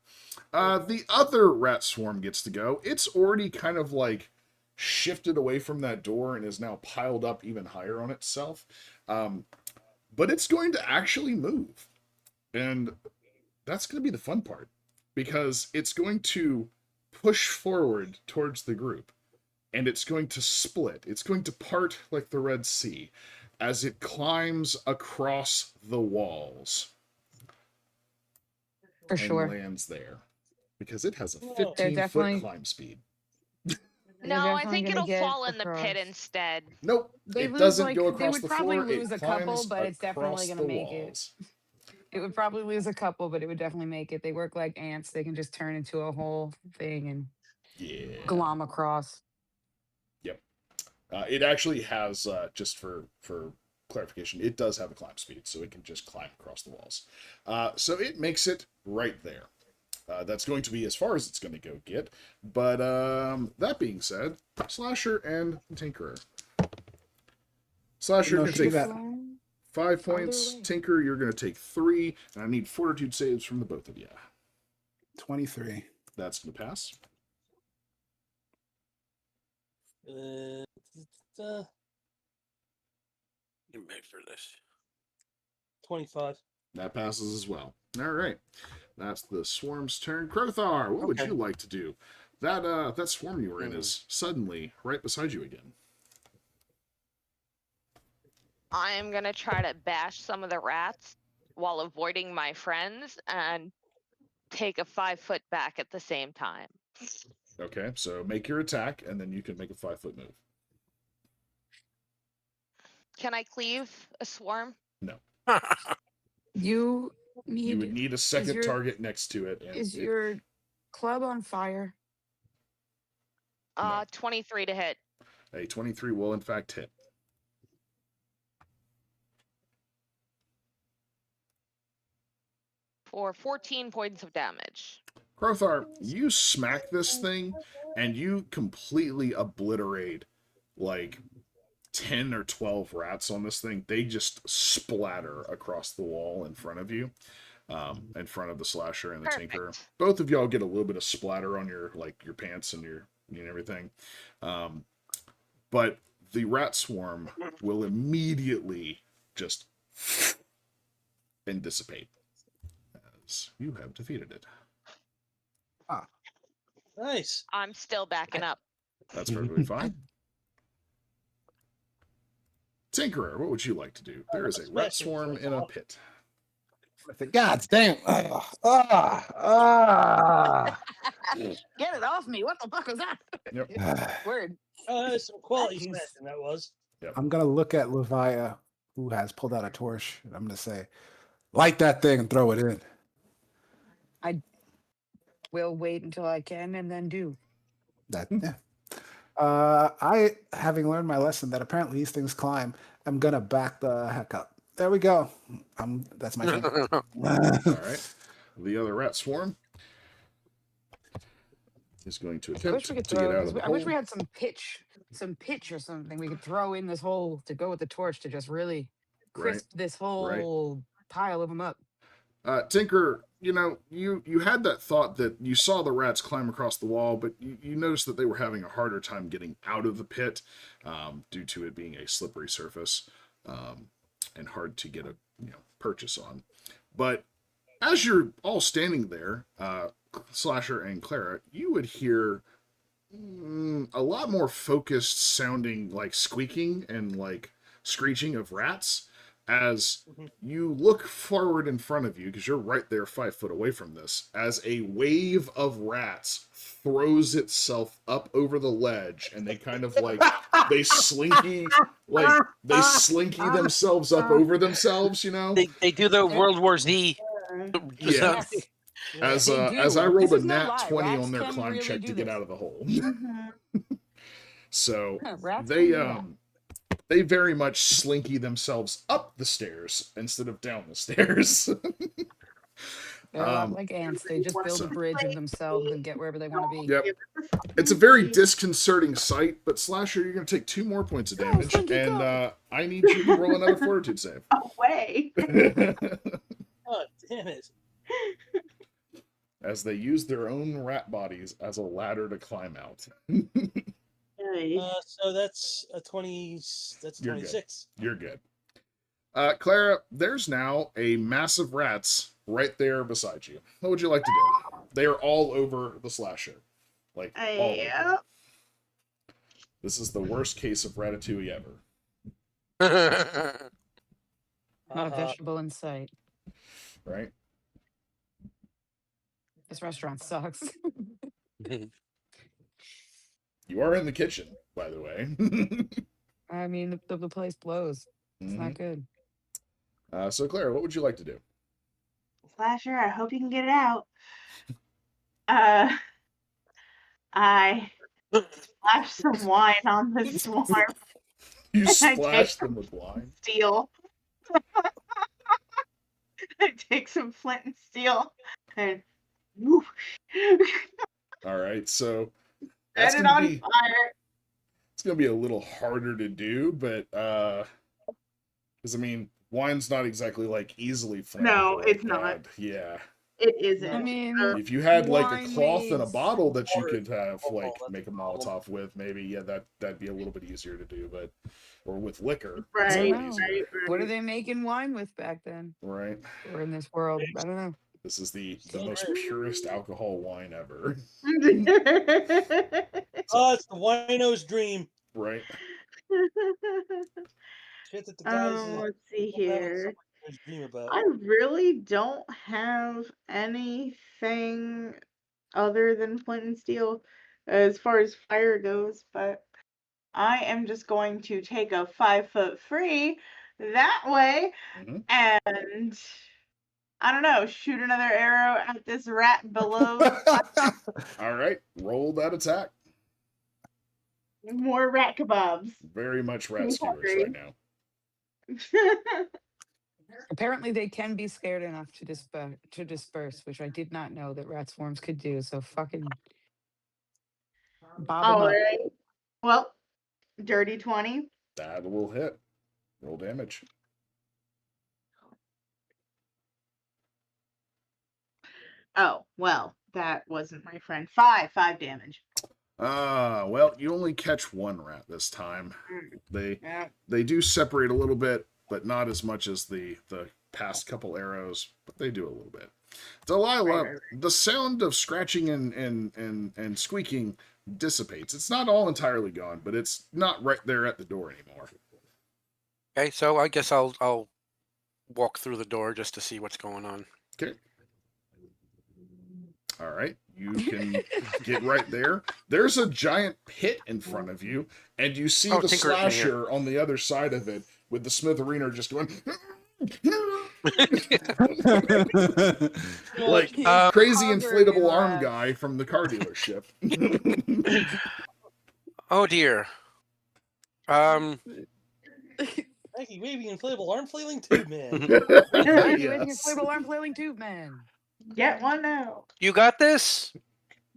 The other rat swarm gets to go. It's already kind of like but but it's going to actually move. And that's going to be the fun part, because it's going to push forward towards the group, and it's going to split. It's going to part like the Red Sea as it climbs across the walls For and sure. lands there, because it has a Whoa. 15-foot definitely- climb speed. They're No, I definitely think gonna it'll get fall in the pit across. instead. Nope, They it lose, doesn't like, go they across would the probably floor. lose It a couple, climbs but it's definitely across gonna the make it. walls. It would probably lose a couple, but it would definitely make it. They work like ants. They can just turn into a whole thing and Yeah. glom across. Yep. It actually has, just for clarification, it does have a climb speed, so it can just climb across the walls. So it makes it right there. That's going to be as far as it's going to go get. But that being said, Slasher and Tinkerer. Slasher, No, you're she going to did take that. 5 Farther points. away. Tinker, you're going to take 3. And I need fortitude saves from the both of you. 23. That's going to pass. Uh, You made for this. 25. That passes as well. All right. That's the swarm's turn. Krothar, what would Okay. you like to do? That swarm you were in is suddenly right beside you again. I am gonna try to bash some of the rats while avoiding my friends and take a 5-foot back at the same time. Okay, so make your attack, and then you can make a 5-foot move. Can I cleave a swarm? You need. You would need a second your- target next to it. And Is it- your club on fire? 23 to hit. a 23 will in fact hit. For 14 points of damage. Krothar, you smack this thing, and you completely obliterate like 10 or 12 rats on this thing. They just splatter across the wall in front of you, in front of the Slasher and the Tinker. Perfect. Both of y'all get a little bit of splatter on your pants and your and everything. But the rat swarm will immediately just and dissipate as you have defeated it. Nice. I'm still backing up. That's perfectly fine. Tinkerer, what would you like to do? There is a rat swarm in a pit. God damn. Get it off me! What the fuck was that? Yep. Word. That's some quality Jeez. smashing that was. I'm going to look at Levia, who has pulled out a torch, and I'm going to say, light that thing and throw it in. We'll wait until I can and then do. That, yeah. I, having learned my lesson that apparently these things climb, I'm going to back the heck up. There we go. That's my turn. All right. The other rat swarm is going to I wish attempt we could to get out throw. of the I wish hole. we had some pitch or something we could throw in this hole to go with the torch to just really crisp this whole pile of them up. Tinker, you had that thought that you saw the rats climb across the wall, but you noticed that they were having a harder time getting out of the pit due to it being a slippery surface and hard to get a purchase on. But as you're all standing there, Slasher and Clara, you would hear a lot more focused sounding like squeaking and like screeching of rats as you look forward in front of you, because you're right there 5 foot away from this, as a wave of rats throws itself up over the ledge, and they kind of like they slinky themselves up over themselves, They do the World War Z. Yeah. Yes. As I rolled This a is no nat lie. 20 Rats on their can climb really check do to get this. out of the hole. Mhm. So Rats they can do that. they very much slinky themselves up the stairs instead of down the stairs. They're a lot like ants. They just build so- a bridge of themselves and get wherever they want to be. Yep. It's a very disconcerting sight, but Slasher, you're going to take 2 more points of Go, damage, Slinky, and go. I need you to roll another fortitude save. Away. Oh, damn it. As they use their own rat bodies as a ladder to climb out. Yay. So that's a 20. That's a You're good. 26. You're good. Clara, there's now a mass of rats right there beside you. What would you like to do? They are all over the slasher. Like, all over. Yeah. This is the worst case of ratatouille ever. Not a vegetable in sight. Right? This restaurant sucks. You are in the kitchen, by the way. I mean, the place blows. It's not good. So, Clara, what would you like to do? Slasher, I hope you can get it out. I splash some wine on the swarm. You I take splash them with wine. Steel. I take some flint and steel and whoosh. All right, so Set it on fire. It's gonna be a little harder to do, but because I mean, wine's not exactly like easily flammable. No, like it's not. that. Yeah. It isn't. I mean, If you had like a wine cloth and a needs- bottle that you Water could have alcohol, like that's make a the problem. Molotov with, maybe that'd be a little bit easier to do, but or with liquor, I it's a Right, lot don't know. easier. What are they making wine with back then? Right. Or in this world? I don't know. This is the most purest alcohol wine ever. Oh, it's the wino's dream. Right. Shit that the guys Let's see don't have here. something to dream about. I really don't have anything other than flint and steel as far as fire goes, but I am just going to take a 5-foot free that way Mhm. and I don't know, shoot another arrow at this rat below. All right, roll that attack. More rat kebabs. Very much rat I'm skewers hungry. right now. Apparently, they can be scared enough to disperse, which I did not know that rat swarms could do. So fucking bob 'em All up. right. Well, dirty 20. That will hit. Roll damage. Oh, well, that wasn't my friend. 5 damage. Well, you only catch one rat this time. Yeah. They do separate a little bit, but not as much as the past couple arrows, but they do a little bit. Delilah, Right. the sound of scratching and squeaking dissipates. It's not all entirely gone, but it's not right there at the door anymore. Okay, so I guess I'll walk through the door just to see what's going on. Okay. All right, you can get right there. There's a giant pit in front of you, and you see Oh, the Tinker isn't here. slasher on the other side of it with the smithereener just going like crazy inflatable Hovering arm rat. guy from the car dealership. Oh dear. Frankie waving inflatable arm flailing tube man. Frankie with your Yes. inflatable arm flailing tube man. Get one now. You got this?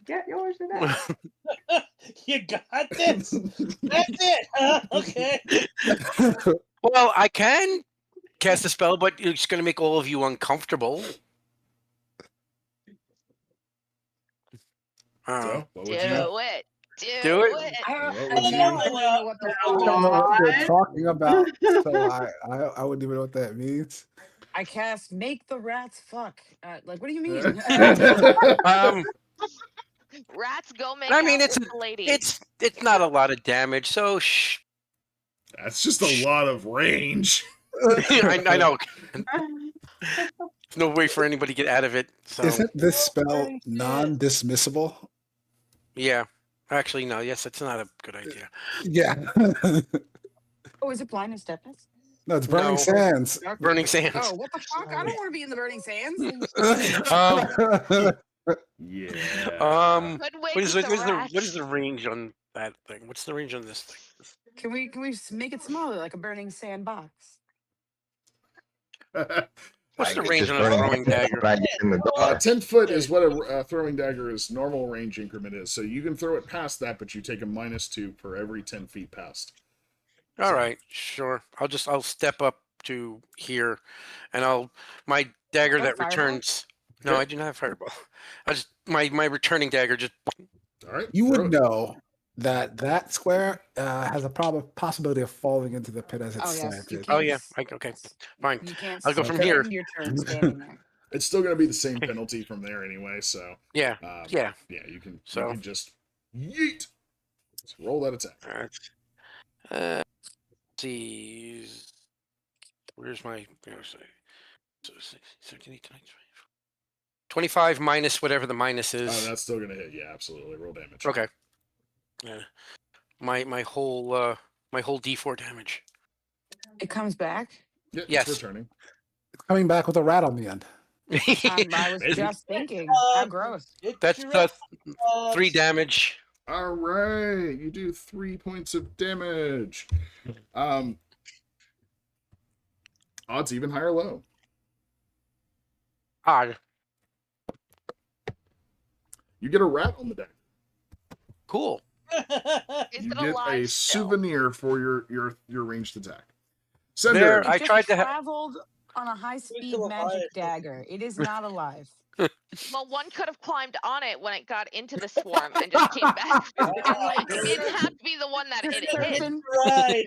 Get yours today. You got this. That's it. Huh? Okay. Well, I can cast a spell, but it's going to make all of you uncomfortable. So, what would you do? Do it. Do it. What would I you don't do? really know what the I fuck don't know what God. you're talking about, so I wouldn't even know what that means. I cast make the rats fuck. Like, what do you mean? Rats go make I mean, out it's with the ladies. it's not a lot of damage, so shh. That's just a lot of range. I know. There's no way for anybody to get out of it. So Isn't this spell non-dismissible? yeah. Actually, no. Yes, it's not a good idea. Yeah. Oh, is it blindness deafness? No, it's Burning No. Sands. Burning sands. Oh, what the fuck? I don't want to be in the burning sands. Yeah. Good way What is with the, the rats. what is the range on that thing? What's the range on this thing? Can we make it smaller, like a burning sand box? What's the It's range just on a burning throwing hands dagger? when I get in the door. 10 foot is what a throwing dagger's normal range increment is. So you can throw it past that, but you take a -2 per every 10 feet past. All right, sure. I'll step up to here, and my dagger Oh, that fireball? returns. No, Okay. I do not have fireball. I just my returning dagger just. All right. You throw would it. know that square has a possibility of falling into the pit as it's Oh yes, you slanted. Oh can't. yeah. Okay. Fine. You can't I'll go from Okay. here. spend your turn standing there. It's still going to be the same penalty from there anyway. So Yeah. Yeah. yeah, you can So- just yeet. So roll that attack. All right. Let's see. Where's my? 25 minus whatever the minus is. Oh, that's still going to hit. Yeah, absolutely. Roll damage. Okay. Yeah. My whole D4 damage. It comes back. Yeah, Yes. it's returning. It's coming back with a rat on the end. I was Maybe. just thinking, how gross. That's the 3 damage. All right, you do 3 points of damage. Odds even, high or low? Odd. You get a rat on the deck. Cool. Is You it get alive a still? souvenir for your ranged attack. Cinder. There, It I just tried to have. traveled on a high-speed still alive. magic dagger. It is not alive. Well, one could have climbed on it when it got into the swarm and just came back. It didn't have to be the one that Just it hit. surfing. Right.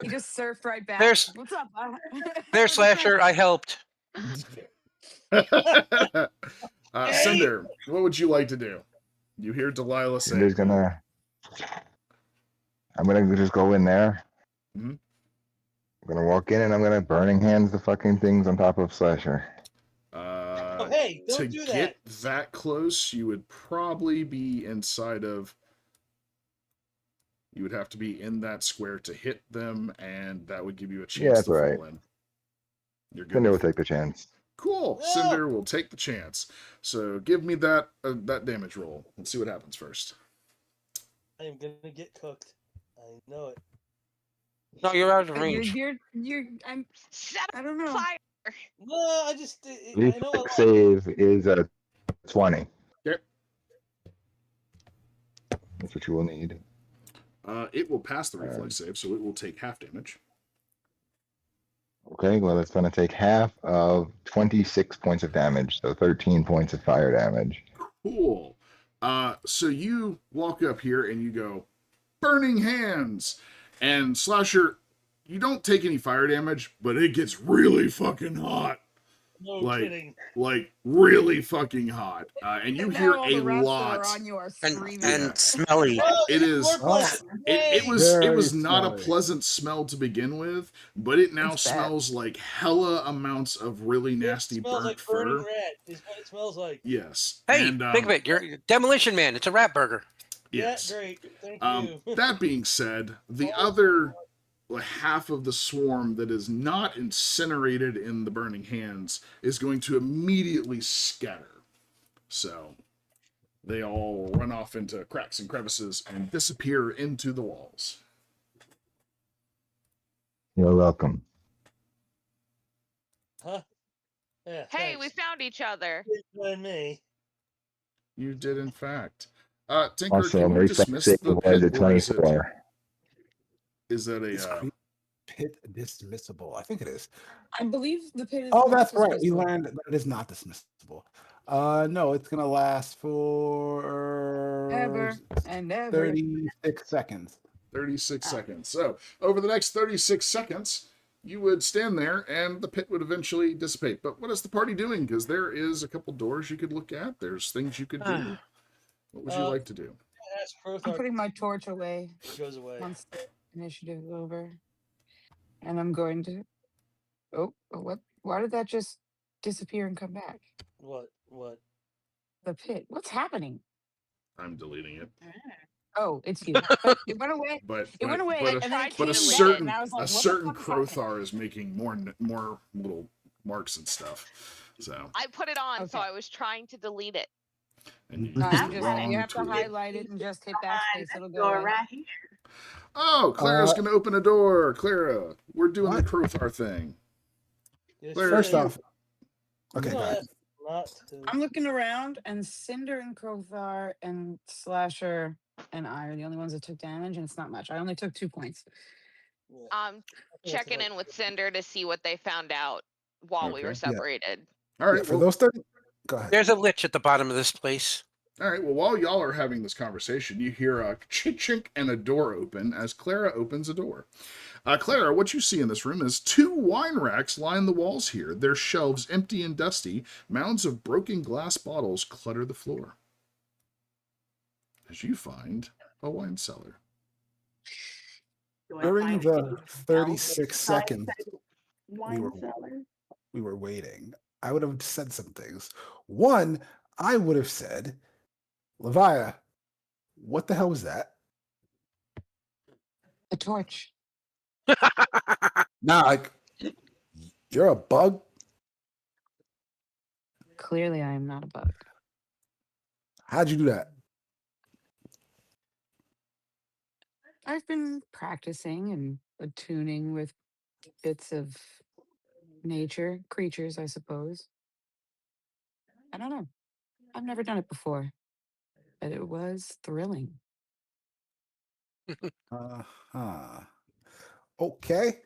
He just surfed right back. There's- What's up? There, Slasher, I helped. Cinder, what would you like to do? You hear Delilah say, I'm gonna just go in there. Mhm. I'm gonna walk in and I'm gonna burning hands the fucking things on top of Slasher. Oh, hey, to don't do that. get that close, you would probably be inside of. You would have to be in that square to hit them, and that would give you a chance Yeah, that's to right. fall in. You're good. Cinder will with- take the chance. Cool. No! Cinder will take the chance. So give me that damage roll. Let's see what happens first. I am gonna get cooked. I know it. No, you're out of range. Set I don't know. fire. No, I just. I know. Reflex save is a 20. Yep. That's what you will need. It will pass the reflex save, so it will take half damage. Okay, well, it's going to take half of 26 points of damage, so 13 points of fire damage. Cool. So you walk up here and you go, burning hands. And Slasher, you don't take any fire damage, but it gets really fucking hot. No Like- kidding. Like, really fucking hot. And you Now hear all a the rest that lot. are on you are And, screaming. and smelly. Oh, It is- more pleasant. It Yay! was Very not a smelly. pleasant smell to begin with, but it now It's bad. smells like hella amounts of really nasty It smells burnt like burning fur. rat. Is what it smells like. Yes. Hey, and, think of it. You're Demolition Man. It's a rat burger. yes. Yeah, great. Thank you. That being said, the Oh, other half of the swarm that is not incinerated in the burning hands is going to immediately scatter. So they all run off into cracks and crevices and disappear into the walls. You're welcome. Huh? Yeah. Hey, we found each other. and me. You did, in fact. Tinker, Also, can you reflex dismiss save the was pit, a or is it, 24. is that Is a... pit dismissible? I think it is. I believe the pit is. Oh, not that's right. We dismissible. learned that it is not dismissible. No, it's gonna last for Ever and ever. 36 seconds. 36 seconds. So, over the next 36 seconds, you would stand there and the pit would eventually dissipate. But what is the party doing? Because there is a couple doors you could look at. There's things you could do. What would you like to do? Ask I'm Krothar. putting my torch away Goes away. once the initiative is over. And I'm going to. Oh, what? Why did that just disappear and come back? What? The pit. What's happening? I'm deleting it. Oh, it's you. But it went away. But It went away, but, and then it but a came back, certain and I was like, a what the certain fuck is happening? Krothar is making more little marks and stuff. So I put it on, so Okay. I was trying to delete it. and you No, used you the just wrong you have to tool. highlight it and just hit backspace. It'll go Door away. right here. Oh, Clara's gonna open a door. Clara, we're doing the Krothar thing. Yes, Claire, First you off, okay, go ahead. must not to. I'm looking around, and Cinder and Krothar and Slasher and I are the only ones that took damage, and it's not much. I only took 2 points. Checking in with Cinder to see what they found out while we were Okay. separated. All right. Yeah, for well, those 30, go ahead. There's a lich at the bottom of this place. All right, well, while y'all are having this conversation, you hear a chink and a door open as Clara opens a door. Clara, what you see in this room is 2 wine racks line the walls here, their shelves empty and dusty. Mounds of broken glass bottles clutter the floor. As you find a wine cellar. Do I During find the anything else 36 besides seconds that wine cellar? we were waiting, I would have said some things. One, I would have said, Levia, what the hell was that? A torch. Nah, like, you're a bug? Clearly, I am not a bug. How'd you do that? I've been practicing and attuning with bits of nature, creatures, I suppose. I don't know. I've never done it before, but it was thrilling. Uh-huh. Okay.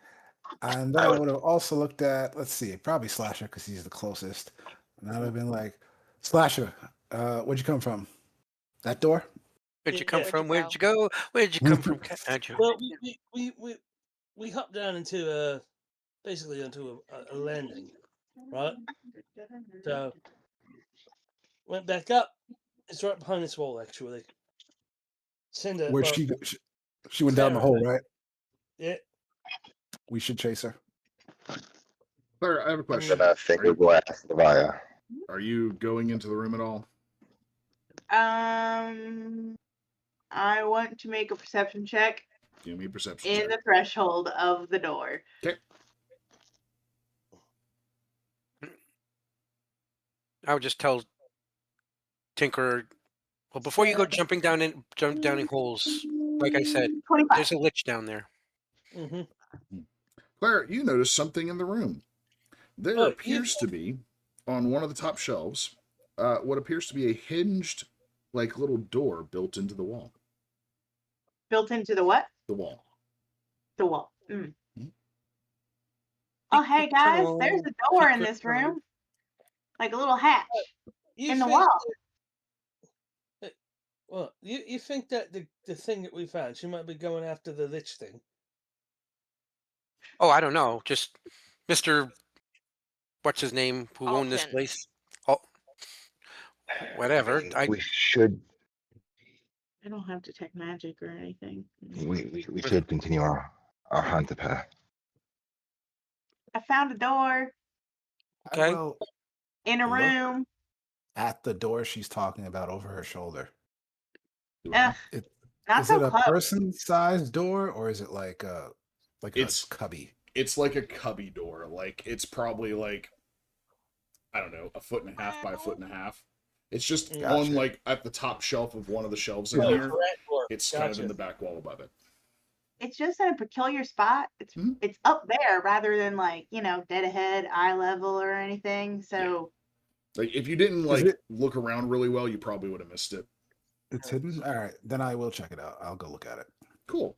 And then I would have also looked at, let's see, probably Slasher because he's the closest. And I would have been like, Slasher, where'd you come from? That door? Where'd you Yeah, come yeah. from? Where'd you go? Where'd you come from? Well, we hopped down into basically onto a landing, right? So went back up. It's right behind this wall, actually. Cinder. Where Well, she went down the Clara, hole, right? yeah. We should chase her. Clara, I have a I'm question. gonna finger blast Levia. Are you going into the room at all? I want to make a perception check Give me a perception in check. the threshold of the door. Okay. I would just tell Tinker, well, before you go jump down in holes, like I said, 25. there's a lich down there. Mm-hmm. Clara, you notice something in the room. There Oh, appears to be, on one of the top shelves, what appears to be a hinged, like, little door built into the wall. Built into the what? The wall. The wall. Mm. Mhm. Oh, hey guys, tunnel, there's a door in secret this tunnel. room. Like a little hatch You in the think wall. Well, you think that the thing that we found, she might be going after the lich thing. Oh, I don't know. Just Mr. What's his name? Who owned this Alton. place? Oh, whatever. We should I don't have detect magic or anything. we should continue our hunt path. I found a door I Okay. will in a Look. room. at the door she's talking about over her shoulder. Ugh, It, not is so it a close. person-sized door or is it like a It's- cubby? It's like a cubby door. Like, it's probably like, I don't know, 1.5 feet by 1.5 feet. It's just Gotcha. on, like, at the top shelf of one of the shelves in Yeah. here. Rat door. It's kind of Gotcha. in the back wall above it. It's just in a peculiar spot. Mhm. It's up there rather than like, dead ahead, eye level or anything. So Like, if you didn't, Is like, it- look around really well, you probably would have missed it. It's hidden? All right, then I will check it out. I'll go look at it. Cool.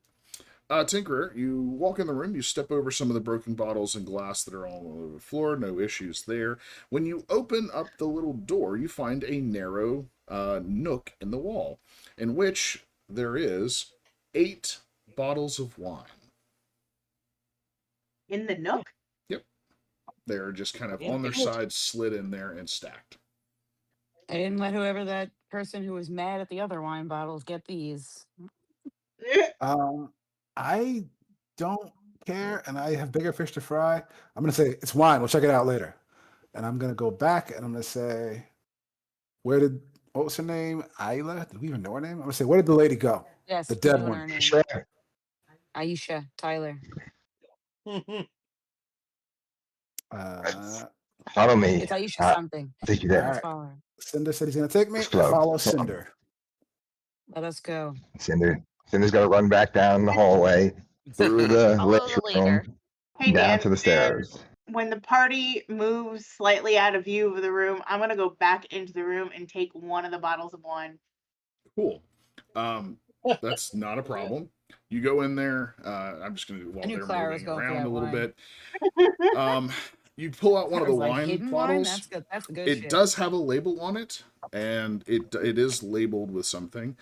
Tinkerer, you walk in the room, you step over some of the broken bottles and glass that are all over the floor, no issues there. When you open up the little door, you find a narrow nook in the wall, in which there is 8 bottles of wine. in the nook. They're just kind of on their Interesting. sides, slid in there and stacked. I didn't let whoever that person who was mad at the other wine bottles get these. I don't care, and I have bigger fish to fry. I'm gonna say it's wine. We'll check it out later. And I'm gonna go back and I'm gonna say, what was her name? Isla? Did we even know her name? I'm gonna say, where did the lady go? Yes, The we dead know one. her name. Sure. Aisha Tyler. Follow me. It's Aisha Uh, something. I'll take you All there. right. Follow her. Cinder said he's gonna take me. Slow. Follow Slow. Cinder. Let us go. Cinder's gonna run back down the hallway through the Follow lich the leader. room Hey down Dan, to the stairs. when the party moves slightly out of view of the room, I'm gonna go back into the room and take one of the bottles of wine. Cool. That's not a problem. You go in there. I'm just going to do while I knew they're Clara was moving going for around that a little wine. bit. You pull out one of the Sounds like wine hidden wine. bottles. That's good. That's the good It shit. does have a label on it, and it is labeled with something.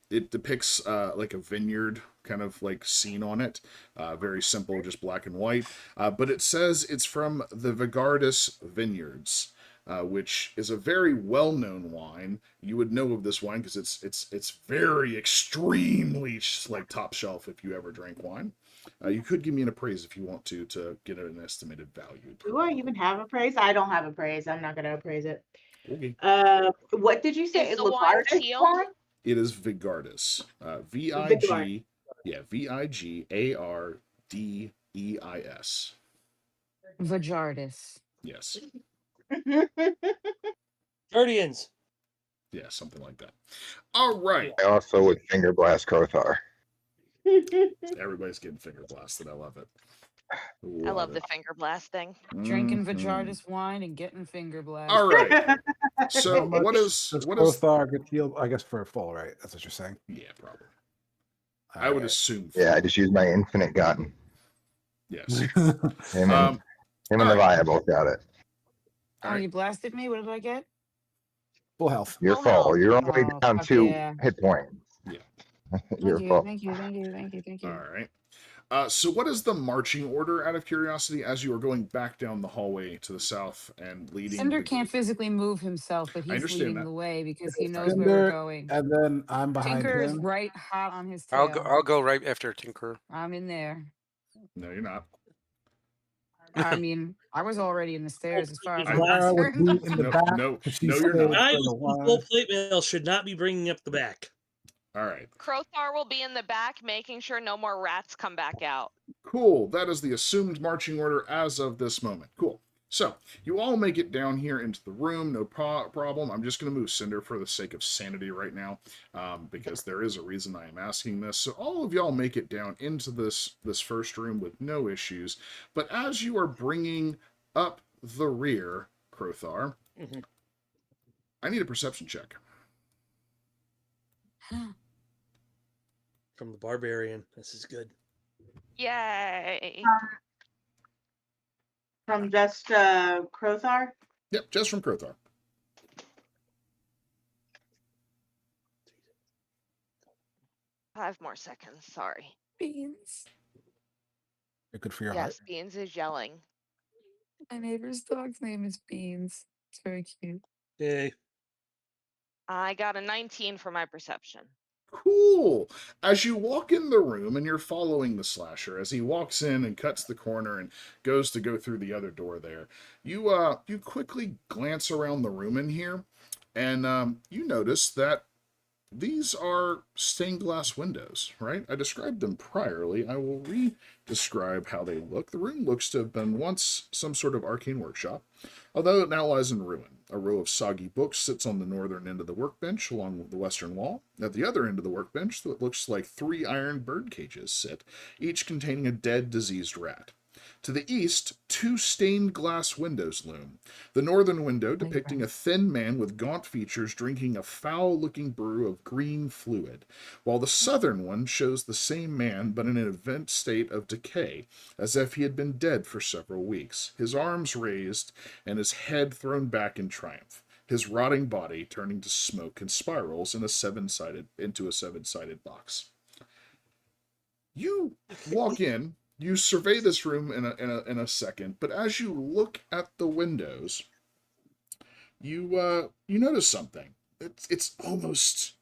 It depicts like a vineyard kind of like scene on it. Very simple, just black and white. But it says it's from the Vigardis Vineyards. Which is a very well-known wine. You would know of this wine because it's very extremely like top shelf if you ever drank wine. You could give me an appraise if you want to get an estimated value. Do I even have a praise? I don't have a praise. I'm not gonna appraise it. Okay. What did you say? Is the wine Levardis sealed? wine? It is Vigardis. Vigardis. Vigardis. Vajardis. Yes. Guardians. Yeah, something like that. All right. I also would finger blast Krothar. Everybody's getting finger blasted. I love it. I love the finger blasting. Drinking Mhm. Vajardis wine and getting finger blasted. All right. So How much what is does what is Krothar get healed? I guess for a full, right? That's what you're saying. Yeah, probably. I would Alright. assume. Yeah, I just used my infinite gun. Yes. Him and all right. Levia both got it. Oh, All right. you blasted me? What did I get? Full health. Your Full fault. health. You're only Oh, down fuck 2 yeah. hit points. Yeah. Your Thank you, fault. thank you, thank you, thank you, thank you. All right. So what is the marching order, out of curiosity, as you are going back down the hallway to the south and leading? Cinder the can't group? physically move himself, but I he's understand leading that. the way because he knows where we're Cinder, going. and then I'm behind Tinker is him. right hot on his I'll tail. go right after Tinker. I'm in there. No, you're not. I mean, I was already in the stairs as far as I'm Clara would concerned. be in the No, back. no, but she no, you're stayed not. I for the will full wine. plate mail should not be bringing up the back. All right. Krothar will be in the back, making sure no more rats come back out. Cool. That is the assumed marching order as of this moment. Cool. So, you all make it down here into the room, no problem. I'm just going to move Cinder for the sake of sanity right now, because there is a reason I am asking this. So, all of y'all make it down into this first room with no issues. But as you are bringing up the rear, Krothar, I need a perception check. From the barbarian. This is good. Yay! From just Krothar? Yep, just from Krothar. Five more seconds. Sorry. Beans. You're good for your Yes, Beans is yelling. My neighbor's dog's name is Beans. It's very cute. Yay. I got a 19 for my perception. Cool. As you walk in the room and you're following the slasher as he walks in and cuts the corner and goes to go through the other door there, you quickly glance around the room in here, and you notice that these are stained glass windows, right? I described them priorly. I will re-describe how they look. The room looks to have been once some sort of arcane workshop, although it now lies in ruin. A row of soggy books sits on the northern end of the workbench along the western wall. At the other end of the workbench, it looks like 3 iron bird cages sit, each containing a dead, diseased rat. To the east, 2 stained glass windows loom. The northern window depicting a thin man with gaunt features drinking a foul-looking brew of green fluid, while the southern one shows the same man but in an advanced state of decay, as if he had been dead for several weeks, his arms raised and his head thrown back in triumph, his rotting body turning to smoke and spirals into a seven-sided box. You walk in. You survey this room in a second, but as you look at the windows, you notice something. It's almost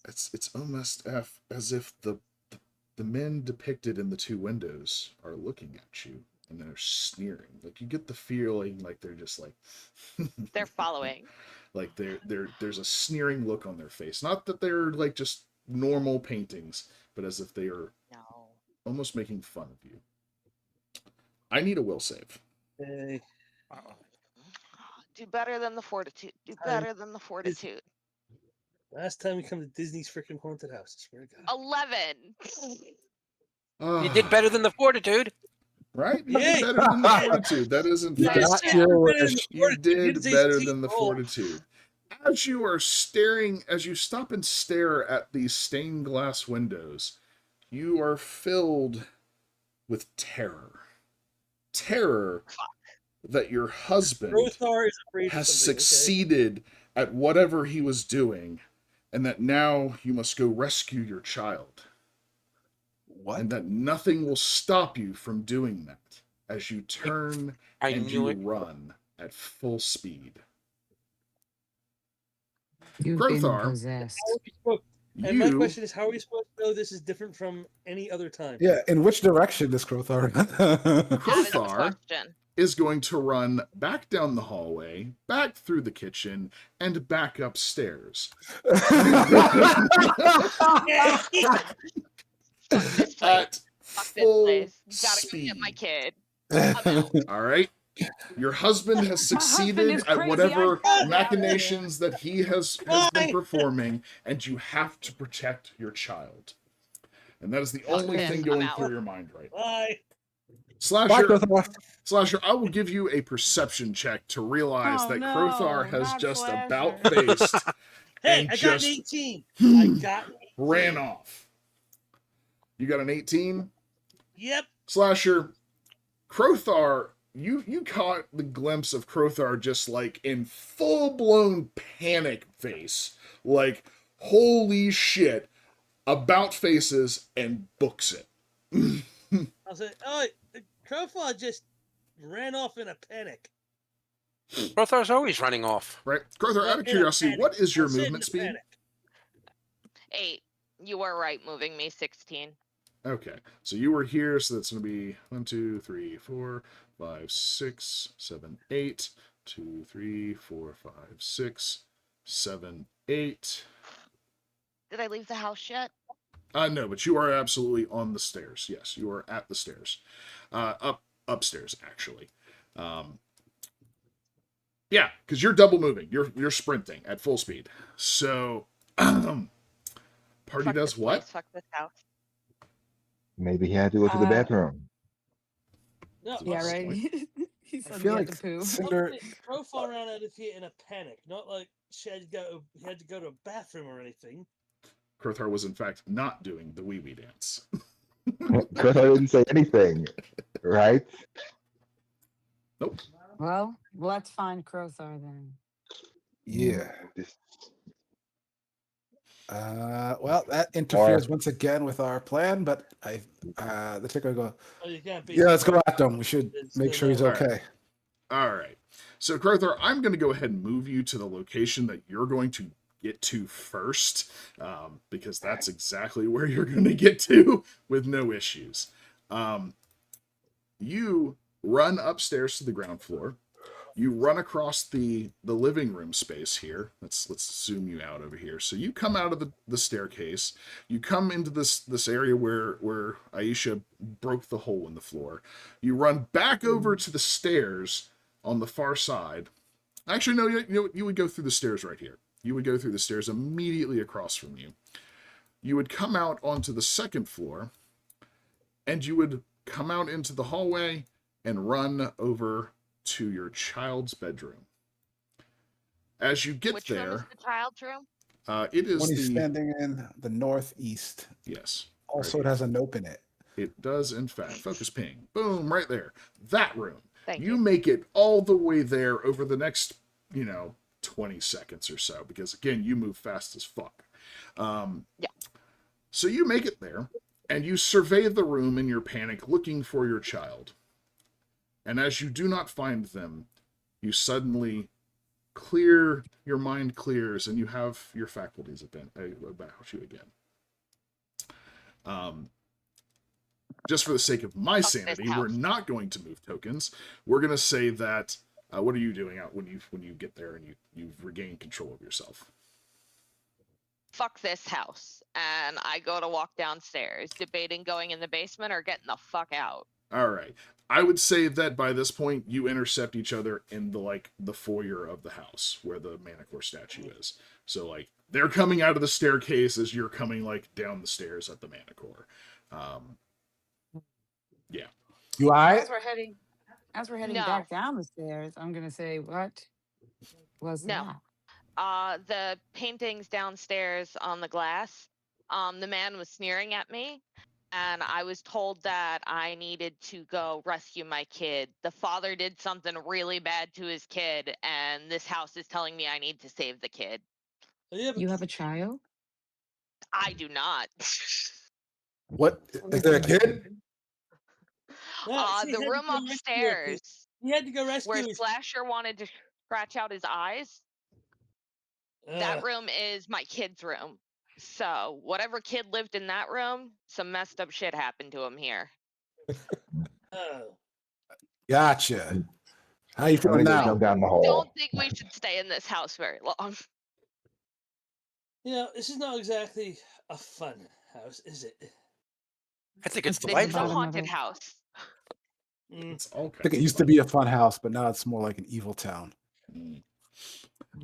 as if the men depicted in the 2 windows are looking at you and they're sneering. Like you get the feeling like they're just like They're following. like there's a sneering look on their face. Not that they're like just normal paintings, but as if they are almost making fun of you. I need a will save. Yay. Do better than the fortitude. Do better than the fortitude. Last time we come to Disney's freaking haunted house, I swear to God. 11. You did better than the fortitude. Right? You Yay! did better than the fortitude. That is in You fact. got Yeah. your Better than wish. the You fortitude. did didn't say better 16 than the roll. fortitude. As you are staring, as you stop and stare at these stained glass windows, you are filled with terror. terror that your husband Krothar is afraid of has something. succeeded at whatever he was doing, and that now you must go rescue your child. What? And that nothing will stop you from doing that as you turn I and knew you it. run at full speed. You've been Krothar, possessed. And my you question is, how are we supposed to know this is different from any other time? Yeah, in which direction does Krothar run? That is the Krothar question. is going to run back down the hallway, back through the kitchen, and back upstairs. Fuck this place. At Fuck this full place. Gotta go speed. get my kid. I'm out. All right. Your husband has My husband succeeded is at crazy. whatever I gotta get out of here. machinations that he has been Bye. performing, and you have to protect your child. And that is the Fuck only this, thing I'm going out. through your mind right now. Bye. Slasher, Krothar. Slasher, I will give you a perception check to realize Oh, that no, Krothar has not just Slasher. about faced Hey, and I got an just 18. I got an 18. ran off. You got an 18? Yep. Slasher, Krothar, you caught the glimpse of Krothar just like in full-blown panic face. Like, holy shit, about faces and books it. I said, oh, Krothar just ran off in a panic. Krothar's always running off. Right? Krothar, out of In a curiosity, panic. what is your I said in movement a speed? panic. 8. You were right, moving me 16. Okay, so you were here, so that's going to be 1, 2, 3, 4, 5, 6, 7, 8. 2, 3, 4, 5, 6, 7, 8. Did I leave the house yet? No, but you are absolutely on the stairs. Yes, you are at the stairs. Upstairs, actually. Yeah, because you're double moving. You're sprinting at full speed. So, party Fuck does this what? place, fuck this house. Maybe he had to go to the bathroom. No, Yeah, That's right. like- He I said feel he had like to poo. Cinder. Krothar ran out of here in a panic. Not like he had to go to a bathroom or anything. Krothar was, in fact, not doing the wee-wee dance. Because I didn't say anything, right? Nope. Well, let's find Krothar then. Yeah. Just- Well, that interferes once again with our plan, but the ticker go. Oh, you can't be. Yeah, let's go after him. We should It's make sure he's still there. okay. All right. So, Krothar, I'm going to go ahead and move you to the location that you're going to get to first, because that's exactly where you're going to get to with no issues. You run upstairs to the ground floor. You run across the living room space here. Let's zoom you out over here. So you come out of the staircase. You come into this area where Aisha broke the hole in the floor. You run back over to the stairs on the far side. Actually, no, you would go through the stairs right here. You would go through the stairs immediately across from you. You would come out onto the second floor, and you would come out into the hallway and run over to your child's bedroom. As you get Which room is there, the child's room? it is When he's the standing in the northeast. yes. Also, right it has a nope in it. It does, in fact. Focus ping. Boom, right there. That room. Thank You you. make it all the way there over the next, 20 seconds or so, because again, you move fast as fuck. Yeah. So you make it there, and you survey the room in your panic, looking for your child. And as you do not find them, you suddenly your mind clears, and you have your faculties about you again. Just for the sake of my Fuck this sanity, we're house. not going to move tokens. We're going to say that. What are you doing out when you get there and you've regained control of yourself? Fuck this house. And I go to walk downstairs, debating going in the basement or getting the fuck out. All right. I would say that by this point you intercept each other in the foyer of the house where the Manticore statue is. So they're coming out of the staircase as you're coming down the stairs at the Manticore. Yeah. You all right? As we're heading No. back down the stairs, I'm gonna say, what was No. that? The paintings downstairs on the glass, the man was sneering at me, and I was told that I needed to go rescue my kid. The father did something really bad to his kid, and this house is telling me I need to save the kid. Yeah, but You have a child? I do not. What is there a kid? she The had to room go rescue her kid. upstairs He had to go where rescue his. Slasher wanted to scratch out his eyes, that room is my kid's room. So whatever kid lived in that room, some messed up shit happened to him here. Oh. Gotcha. How you I'm feeling gonna go now? jump down the hole. Don't think we should stay in this house very long. You know, this is not exactly a fun house, is it? I think it's Let's get to the This is a delightful. bottom of haunted it. house. Mm. It's all I think kinds it of used to fun. be a fun house, but now it's more like an evil town.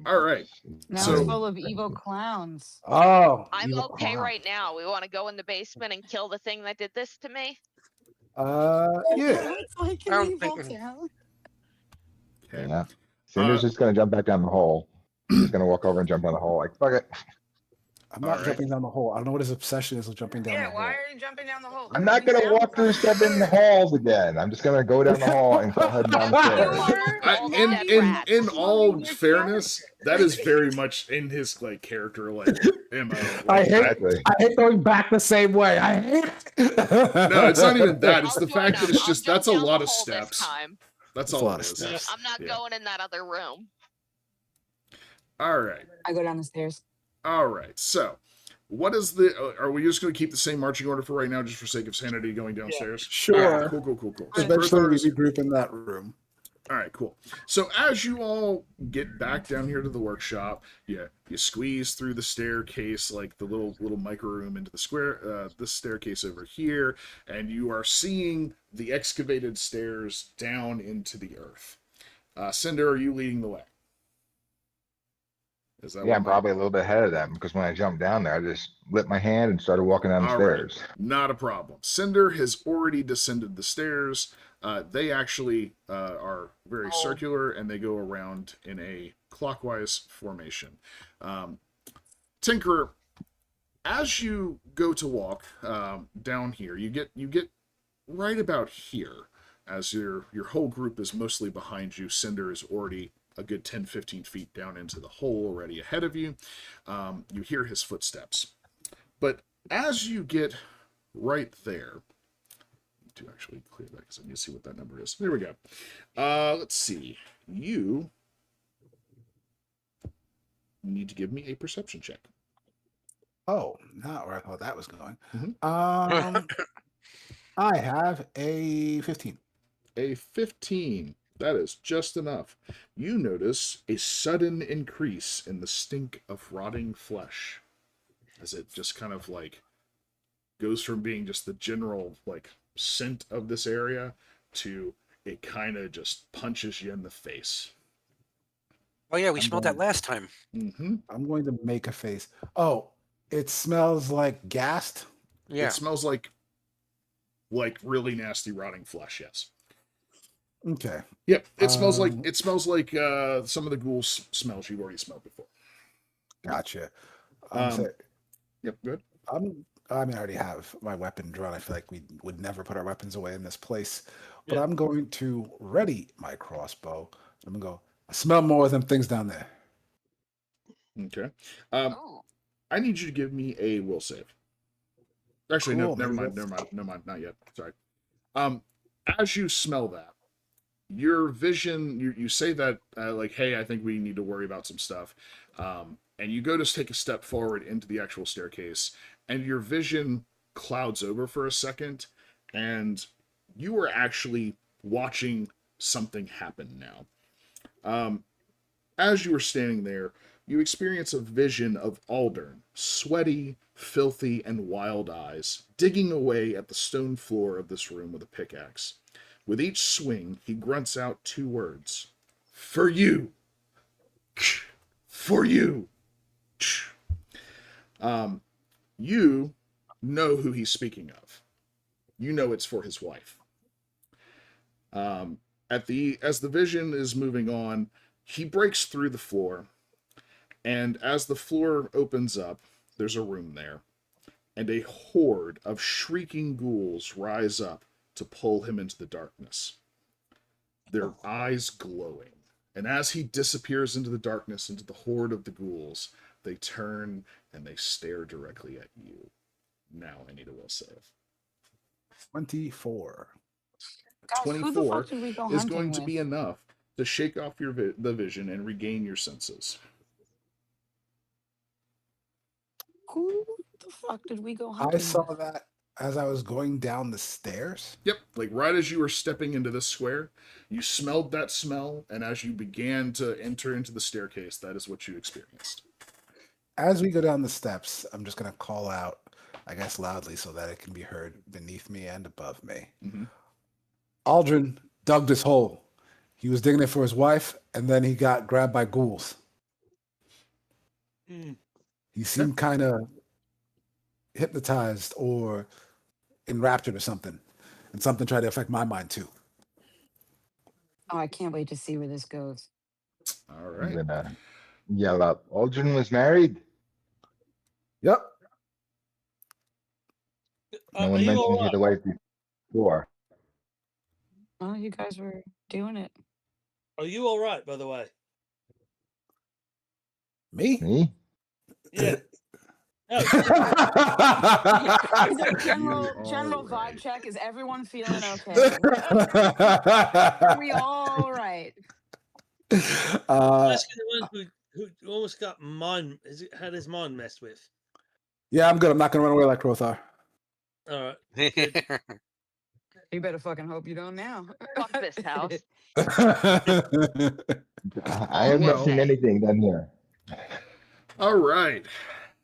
All right. Now So- it's full of evil clowns. Oh, I'm evil okay clown. right now. We want to go in the basement and kill the thing that did this to me. Yeah. It's like I an don't evil think- town. Okay. Yeah. Cinder's just gonna jump back down the hole. He's just gonna walk over and jump down the hole. Like, fuck it. I'm not All right. jumping down the hole. I don't know what his obsession is with jumping down the hole. you jumping down the hole? I'm not gonna walk through 7 halls again. I'm just gonna go down the hall and start heading down the You stairs. are I, all in dead in rats. in all fairness, that is very much in his like character, like MO. I Like, hate Exactly. I hate going back the same way. I hate it. no, it's not even that. It's I'll the join fact that them. it's I'll just jump that's a down lot the of hole this steps. time. That's It's a all lot it of is. steps. I'm not Yeah. going in that other room. All right. I go down the stairs. All right. So, what is the? Are we just going to keep the same marching order for right now, just for sake of sanity, going downstairs? Sure. All right, cool. So Eventually we Krothars- regroup in that room. All right, cool. So as you all get back down here to the workshop, you squeeze through the staircase, like the little micro room into the square, this staircase over here, and you are seeing the excavated stairs down into the earth. Cinder, are you leading the way? Is that Yeah, what I'm probably a little bit ahead of them because when I jumped down there, I just lit my hand and started walking down the All right. stairs. Not a problem. Cinder has already descended the stairs. They actually are very circular, and they go around in a clockwise formation. Tinker, as you go to walk down here, you get right about here, as your whole group is mostly behind you. Cinder is already a good 10-15 feet down into the hole already ahead of you. You hear his footsteps. But as you get right there, to actually clear that because I need to see what that number is. There we go. Let's see. You need to give me a perception check. Oh, not where I thought that was going. Mhm. I have a 15. A 15. That is just enough. You notice a sudden increase in the stink of rotting flesh as it just kind of like goes from being just the general like scent of this area to it kind of just punches you in the face. Oh yeah, we I'm smelled that going- last time. Mm-hmm. I'm going to make a face. Oh, it smells like gassed. Yeah. It smells like really nasty rotting flesh. Yes. Okay. Yep. It smells like Um, some of the ghoul smells you've already smelled before. Gotcha. Yep. Good. I mean, I already have my weapon drawn. I feel like we would never put our weapons away in this place. But Yeah. I'm going to ready my crossbow. I'm going to go, I smell more of them things down there. Okay. Oh. I need you to give me a will save. Actually, no, Cool, never maybe mind, not yet. Sorry. As you smell that, your vision, you say that, like, hey, I think we need to worry about some stuff. And you go to take a step forward into the actual staircase, and your vision clouds over for a second, and you are actually watching something happen now. As you are standing there, you experience a vision of Aldern, sweaty, filthy, and wild eyes, digging away at the stone floor of this room with a pickaxe. With each swing, he grunts out 2 words. For you! For you! You know who he's speaking of. You know it's for his wife. As the vision is moving on, he breaks through the floor, and as the floor opens up, there's a room there. and a horde of shrieking ghouls rise up to pull him into the darkness, their eyes glowing. And as he disappears into the darkness, into the horde of the ghouls, they turn and they stare directly at you. Now I need a will save. 24. Guys, who the 24 fuck did we go is hunting going to with? be enough to shake off the vision and regain your senses. Who the fuck did we go hunting I saw with? that as I was going down the stairs. Yep, like right as you were stepping into this square, you smelled that smell, and as you began to enter into the staircase, that is what you experienced. As we go down the steps, I'm just going to call out, I guess, loudly so that it can be heard beneath me and above me. Mm-hmm. Aldrin dug this hole. He was digging it for his wife, and then he got grabbed by ghouls. He seemed kind of hypnotized or enraptured or something. And something tried to affect my mind too. Oh, I can't wait to see where this goes. All I'm right. gonna yell out, Aldrin was married. Yep. No Are one you mentioned all he had a right? wife before. Well, you guys were doing it. Are you all right, by the way? Me? Me? Yeah. No, Is there general all vibe right. check? Is everyone feeling okay? Are we all right? asking the one who almost got had his mind messed with. Yeah, I'm good. I'm not going to run away like Krothar. All right. Good. You better fucking hope you don't now. Fuck this house. I have Well. not seen anything done here. All right.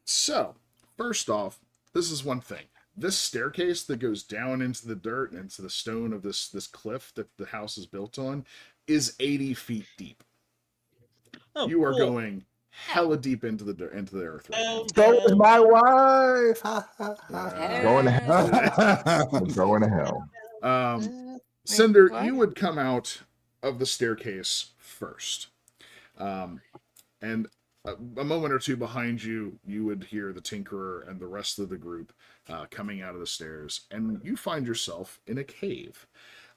So, first off, this is one thing. This staircase that goes down into the dirt and into the stone of this cliff that the house is built on is 80 feet deep. Oh, You are cool. going hella deep into the earth right now. So is my wife. Going to hell. Hey. I'm going to hell. Cinder, what? you would come out of the staircase first. And a moment or two behind you, you would hear the Tinkerer and the rest of the group coming out of the stairs, and you find yourself in a cave.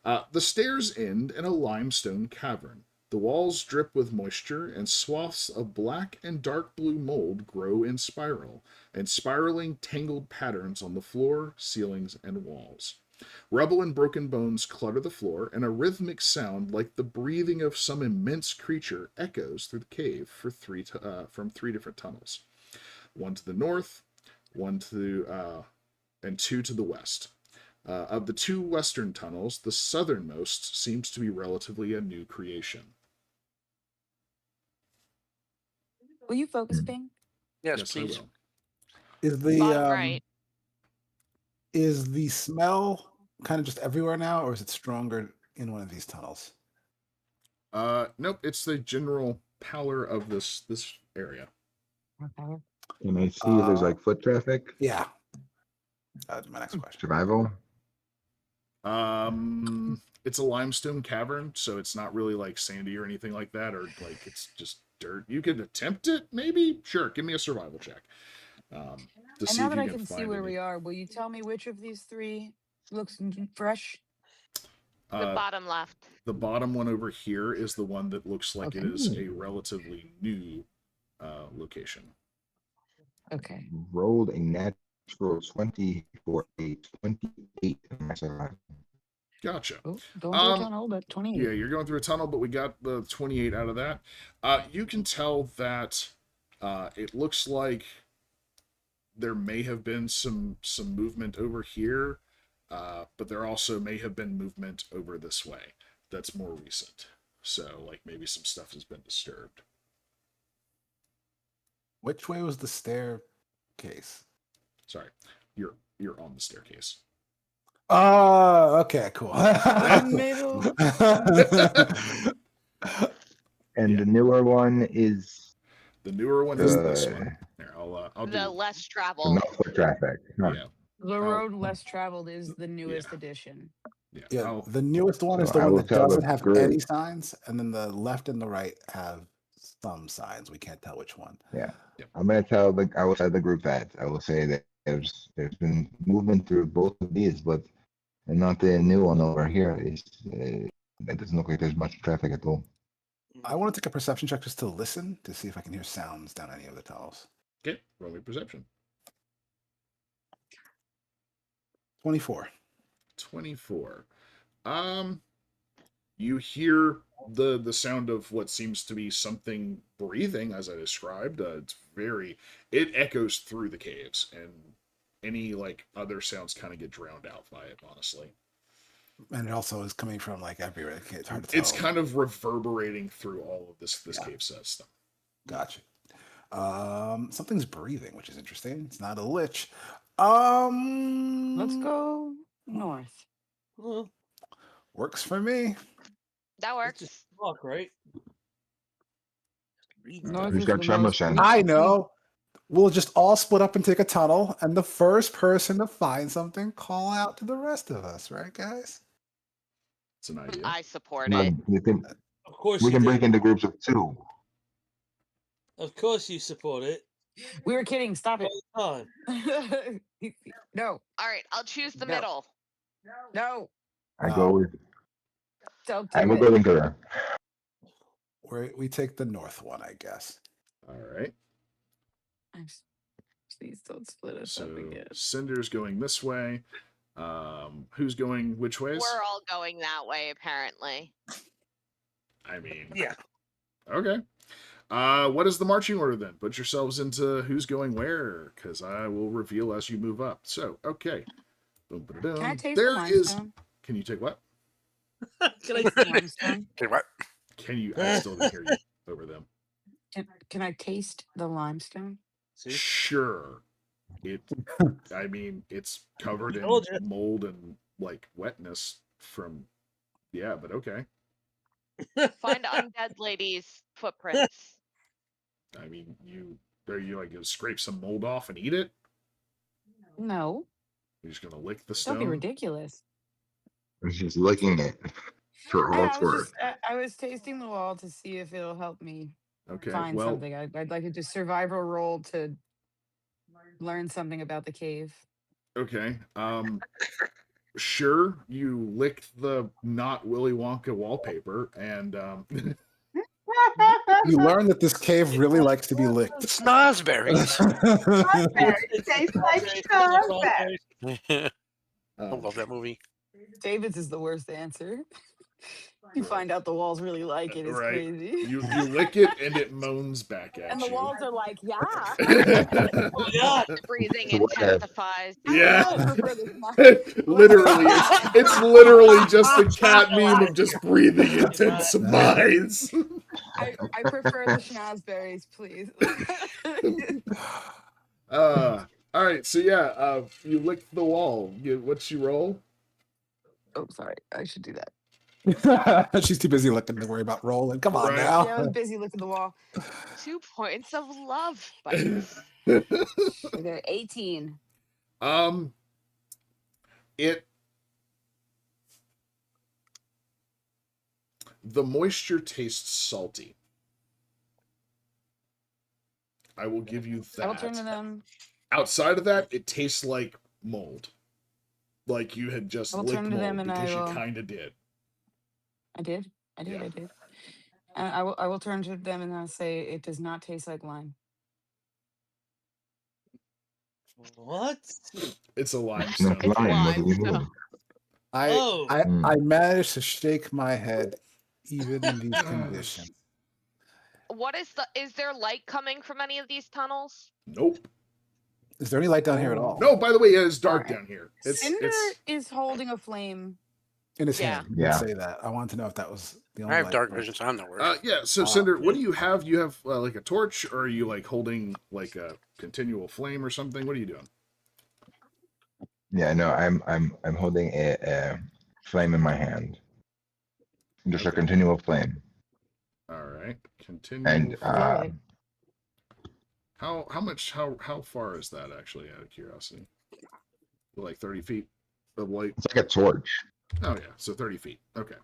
The stairs end in a limestone cavern. The walls drip with moisture, and swaths of black and dark blue mold grow in spiral, and spiraling tangled patterns on the floor, ceilings, and walls. Rubble and broken bones clutter the floor, and a rhythmic sound like the breathing of some immense creature echoes through the cave from three different tunnels. One to the north, and two to the west. Of the two western tunnels, the southernmost seems to be relatively a new creation. Will you focus, Bing? Yes, Yes, I please. will. Is the Bottom right. is the smell kind of just everywhere now, or is it stronger in one of these tunnels? Nope, it's the general pallor of this area. Okay. Can I see if there's like foot traffic? Yeah. That's my next question. Survival? It's a limestone cavern, so it's not really like sandy or anything like that, or like it's just dirt. You could attempt it, maybe. Sure, give me a survival check. To And see now if that you I can can see find where any. we are, will you tell me which of these three looks fresh? The bottom left. The bottom one over here is the one that looks like it Okay. is a relatively new location. Okay. Rolled a natural 20 for a 28 in my survival. Gotcha. Oh, going through a tunnel, but 28. Yeah, you're going through a tunnel, but we got the 28 out of that. You can tell that it looks like there may have been some movement over here, but there also may have been movement over this way that's more recent. So, like, maybe some stuff has been disturbed. Which way was the staircase? Sorry, you're on the staircase. Oh, okay, cool. Middle. And Yeah. the newer one is The newer one is this one. Here, I'll The do. less the traveled. no foot traffic. Huh. Yeah, The road less traveled is the newest Yeah. edition. Yeah, the newest one is So the I one will that tell the doesn't have group. any signs, and then the left and the right have some signs. We can't tell which one. Yeah. Yep. I will tell the group that. I will say that There's been movement through both of these, but not the new one over here. It doesn't look like there's much traffic at all. I want to take a perception check just to listen to see if I can hear sounds down any of the tunnels. Okay, roll me perception. 24. 24. You hear the sound of what seems to be something breathing, as I described. It echoes through the caves, and any like other sounds kind of get drowned out by it, honestly. And it also is coming from like everywhere. It's hard to tell. It's kind of reverberating through all of this cave system. Gotcha. Something's breathing, which is interesting. It's not a lich. Let's go north. Well, Works for me. That it's works. just rock, right? North Who's is got the tremor most sense? I know. We'll just all split up and take a tunnel, and the first person to find something, call out to the rest of us, right, guys? It's an idea. I support No, it. Of course we you can do. break into groups of 2. Of course you support it. We were kidding. Stop it. All the time. No. All right, I'll choose the No. middle. No. I go with. Don't I do will it. go into there. We take the north one, I guess. All right. Please don't split us So up again. Cinder's going this way. Who's going which ways? We're all going that way, apparently. I mean, Yeah. okay. What is the marching order then? Put yourselves into who's going where, because I will reveal as you move up. So, okay. Boom, Can I taste there the is. limestone? Can you take what? Can I Taste the limestone? Okay, what? Can you? I still can hear you over them. Can I taste the limestone? see? Sure. I mean, it's covered in Told ya. mold and like wetness from. Yeah, but okay. Find undead lady's footprints. I mean, are you like gonna scrape some mold off and eat it? No. You're just gonna lick the Don't stone. be ridiculous. I was just licking it for all it's worth. I was tasting the wall to see if it'll help me Okay. find Well, something. I'd like to do survival roll to learn something about the cave. okay. Sure. You licked the not Willy Wonka wallpaper, and You learn that this cave really likes to be licked. Snozberries. It tastes like strawberry. I love that movie. David's is the worst answer. You find out the walls really like it. It's right. crazy. You lick it, and it moans back at And the you. walls are like, yeah. Oh, yeah. Breathing So what, intensifies. Yeah. I prefer this Literally, it's literally just a cat meme of just breathing intensifies. I prefer the schnozberries, please. All right, so yeah, you licked the wall. What's you roll? Oh, sorry. I should do that. She's too busy looking to worry about rolling. Come on Right. now. Yeah, I was busy looking at the wall. 2 points of love bites. Okay, 18. The moisture tastes salty. I will give you that. I will turn to them. Outside of that, it tastes like mold. Like you had just I will licked turn to them mold and because I you will. kind of did. I did. Yeah. And I will turn to them and I'll say it does not taste like lime. What? It's a It's limestone. not lying. What do we limestone. move? I managed to shake my head even in these conditions. Is there light coming from any of these tunnels? Nope. Is there any light down here at all? No, by the way, it is dark Alright. down here. Cinder is holding a flame. In his Yeah. hand. You did say that. I wanted to know if that was the only I have light dark source. vision, so I'm not worried. Yeah, so Cinder, what do you have? You have like a torch, or are you like holding like a continual flame or something? What are you doing? Yeah, no, I'm holding a flame in my hand. Just a Okay. continual flame. All right, continual. And flame. How far is that actually? Out of curiosity, like 30 feet of light. it's like a torch. Oh yeah, so 30 feet. Okay.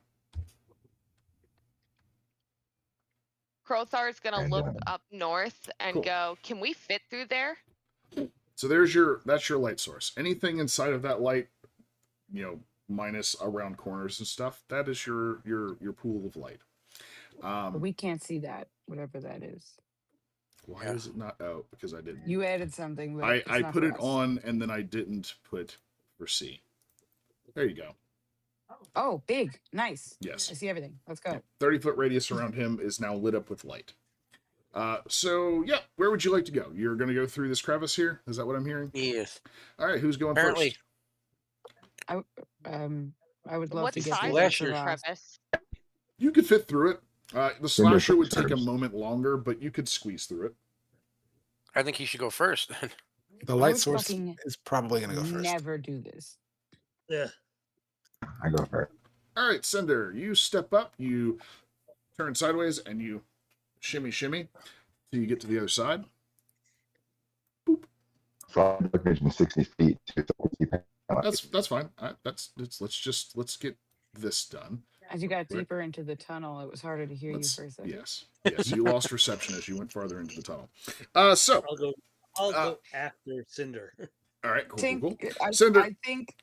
Krothar's gonna And, look up north and Cool. go, can we fit through there? So that's your light source. Anything inside of that light, minus around corners and stuff, that is your pool of light. But we can't see that, whatever that is. Why is it not out? Because I didn't. You added something, but it's I not put for it us. on and then I didn't put for C. There you go. Oh, big, nice. Yes. I see everything. Let's go. 30-foot radius around him is now lit up with light. So yeah, where would you like to go? You're going to go through this crevice here. Is that what I'm hearing? Yes. All right. Who's going Apparently. first? I would love What to get size through is Slasher. the the crevice? You could fit through it. The Cinder slasher would goes take a first. moment longer, but you could squeeze through it. I think he should go first. The I light would source fucking is probably going to go first. never do this. Yeah. I go first. All right, Cinder, you step up, you turn sideways, and you shimmy till you get to the other side. So I'm vision 60 feet. That's fine. Let's get this done. As you got Quick. deeper into the tunnel, it was harder to hear you for a second. Yes, you lost reception as you went farther into the tunnel. So I'll go after Cinder. all right, cool. I Cinder, think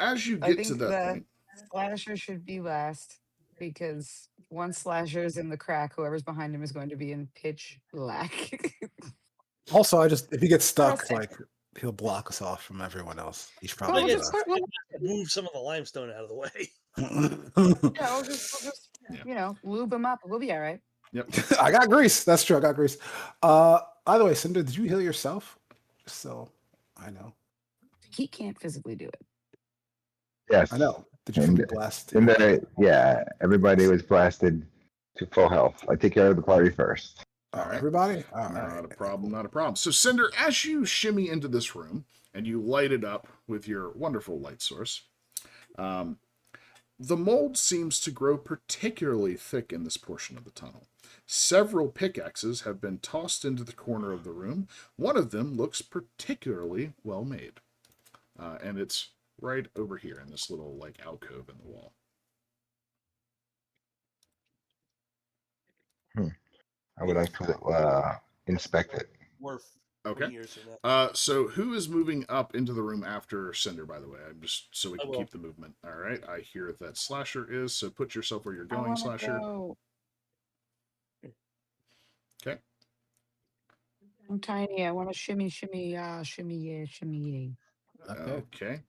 as you I get think to that the point, slasher should be last because once slasher's in the crack, whoever's behind him is going to be in pitch black. Also, if he gets stuck, Trust it. like he'll block us off from everyone else. He's Well, probably we'll gonna. just, we'll, Move some of the limestone out of the way. yeah, we'll just Yeah. lube him up. We'll be all right. yep. I got grease. That's true. I got grease. By the way, Cinder, did you heal yourself? So I know. He can't physically do it. Yes. I know. Did you And- fully blast? And yeah, everybody was blasted to full health. I take care of the party first. Oh, Alright. everybody? All Not right. a problem. So, Cinder, as you shimmy into this room and you light it up with your wonderful light source, the mold seems to grow particularly thick in this portion of the tunnel. Several pickaxes have been tossed into the corner of the room. One of them looks particularly well made, and it's right over here in this little alcove in the wall. I would like to inspect it. Worth Okay. years in that. So who is moving up into the room after Cinder, by the way? I'm just so we I can will. keep the movement. All right. I hear that Slasher is, so put yourself where you're I going, wanna Slasher. go. Okay. I'm tiny. I want to shimmy, shimmy. Okay.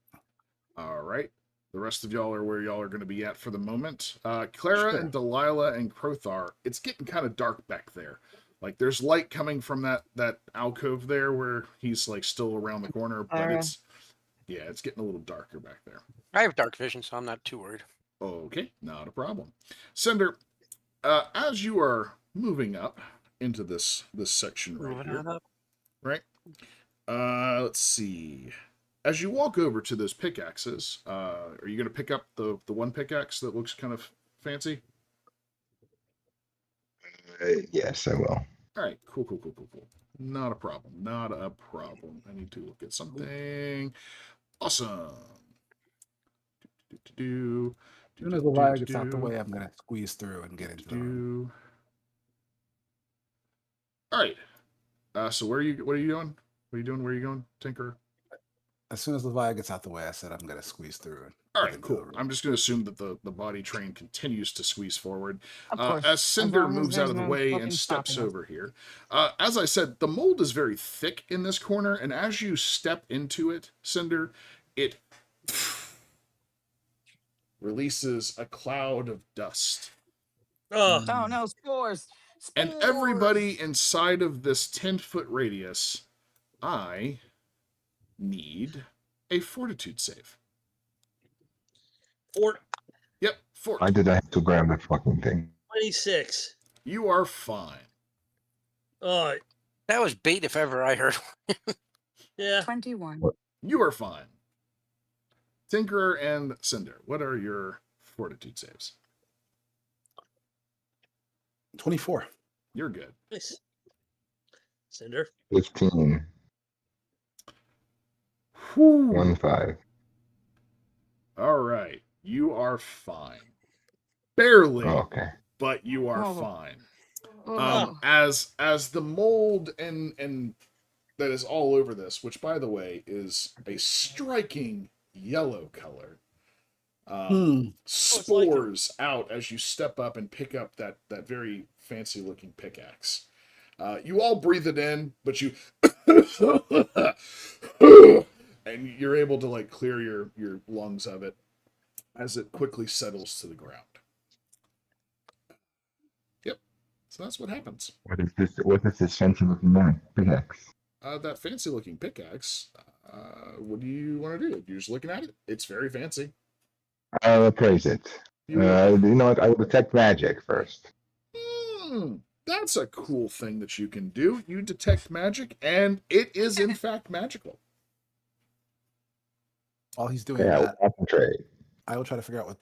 All right. The rest of y'all are where y'all are going to be at for the moment. Clara Sure. and Delilah and Krothar, it's getting kind of dark back there. Like there's light coming from that alcove there where he's still around the corner, but Clara. it's getting a little darker back there. I have dark vision, so I'm not too worried. Okay, not a problem. Cinder, as you are moving up into this section right Moving here, on up. right? Let's see. As you walk over to those pickaxes, are you going to pick up the one pickaxe that looks kind of fancy? Yes, I will. All right, cool. Not a problem. I need to look at something. Awesome. As soon as the wire gets out the way, I'm gonna squeeze through and get into the room. All right. So what are you doing? Where are you going, Tinker? As soon as the wire gets out the way, I said I'm gonna squeeze through. And All get right, into cool. the room. I'm just going to assume that the body train continues to squeeze forward. Of course. As Cinder long as moves out there's of the no way fucking and steps stopping us. over here. As I said, the mold is very thick in this corner, and as you step into it, Cinder, it releases a cloud of dust. Oh, Oh no, spores! And everybody inside of this 10-foot radius, I need a fortitude save. Yep, Why did I have to grab the fucking thing? 26. You are fine. Oh, That was bait if ever I heard. yeah. 21. You are fine. Tinkerer and Cinder, what are your fortitude saves? 24. You're good. Nice. Cinder. 15. Whew. 1-5. All right. You are fine. Barely, Oh, okay. but you are Oh. fine. Oh, As the mold and that is all over this, which, by the way, is a striking yellow color, spores out as you step up and pick up that very fancy-looking pickaxe. You all breathe it in, but you and you're able to like clear your lungs of it as it quickly settles to the ground. Yep. So that's what happens. What is this? What is this fancy looking pickaxe? That fancy looking pickaxe. What do you want to do? You're just looking at it. It's very fancy. I'll appraise it. You will. You know what? I will detect magic first. That's a cool thing that you can do. You detect magic, and it is in fact magical. While he's doing Yeah, that, concentrate. I will try to figure out what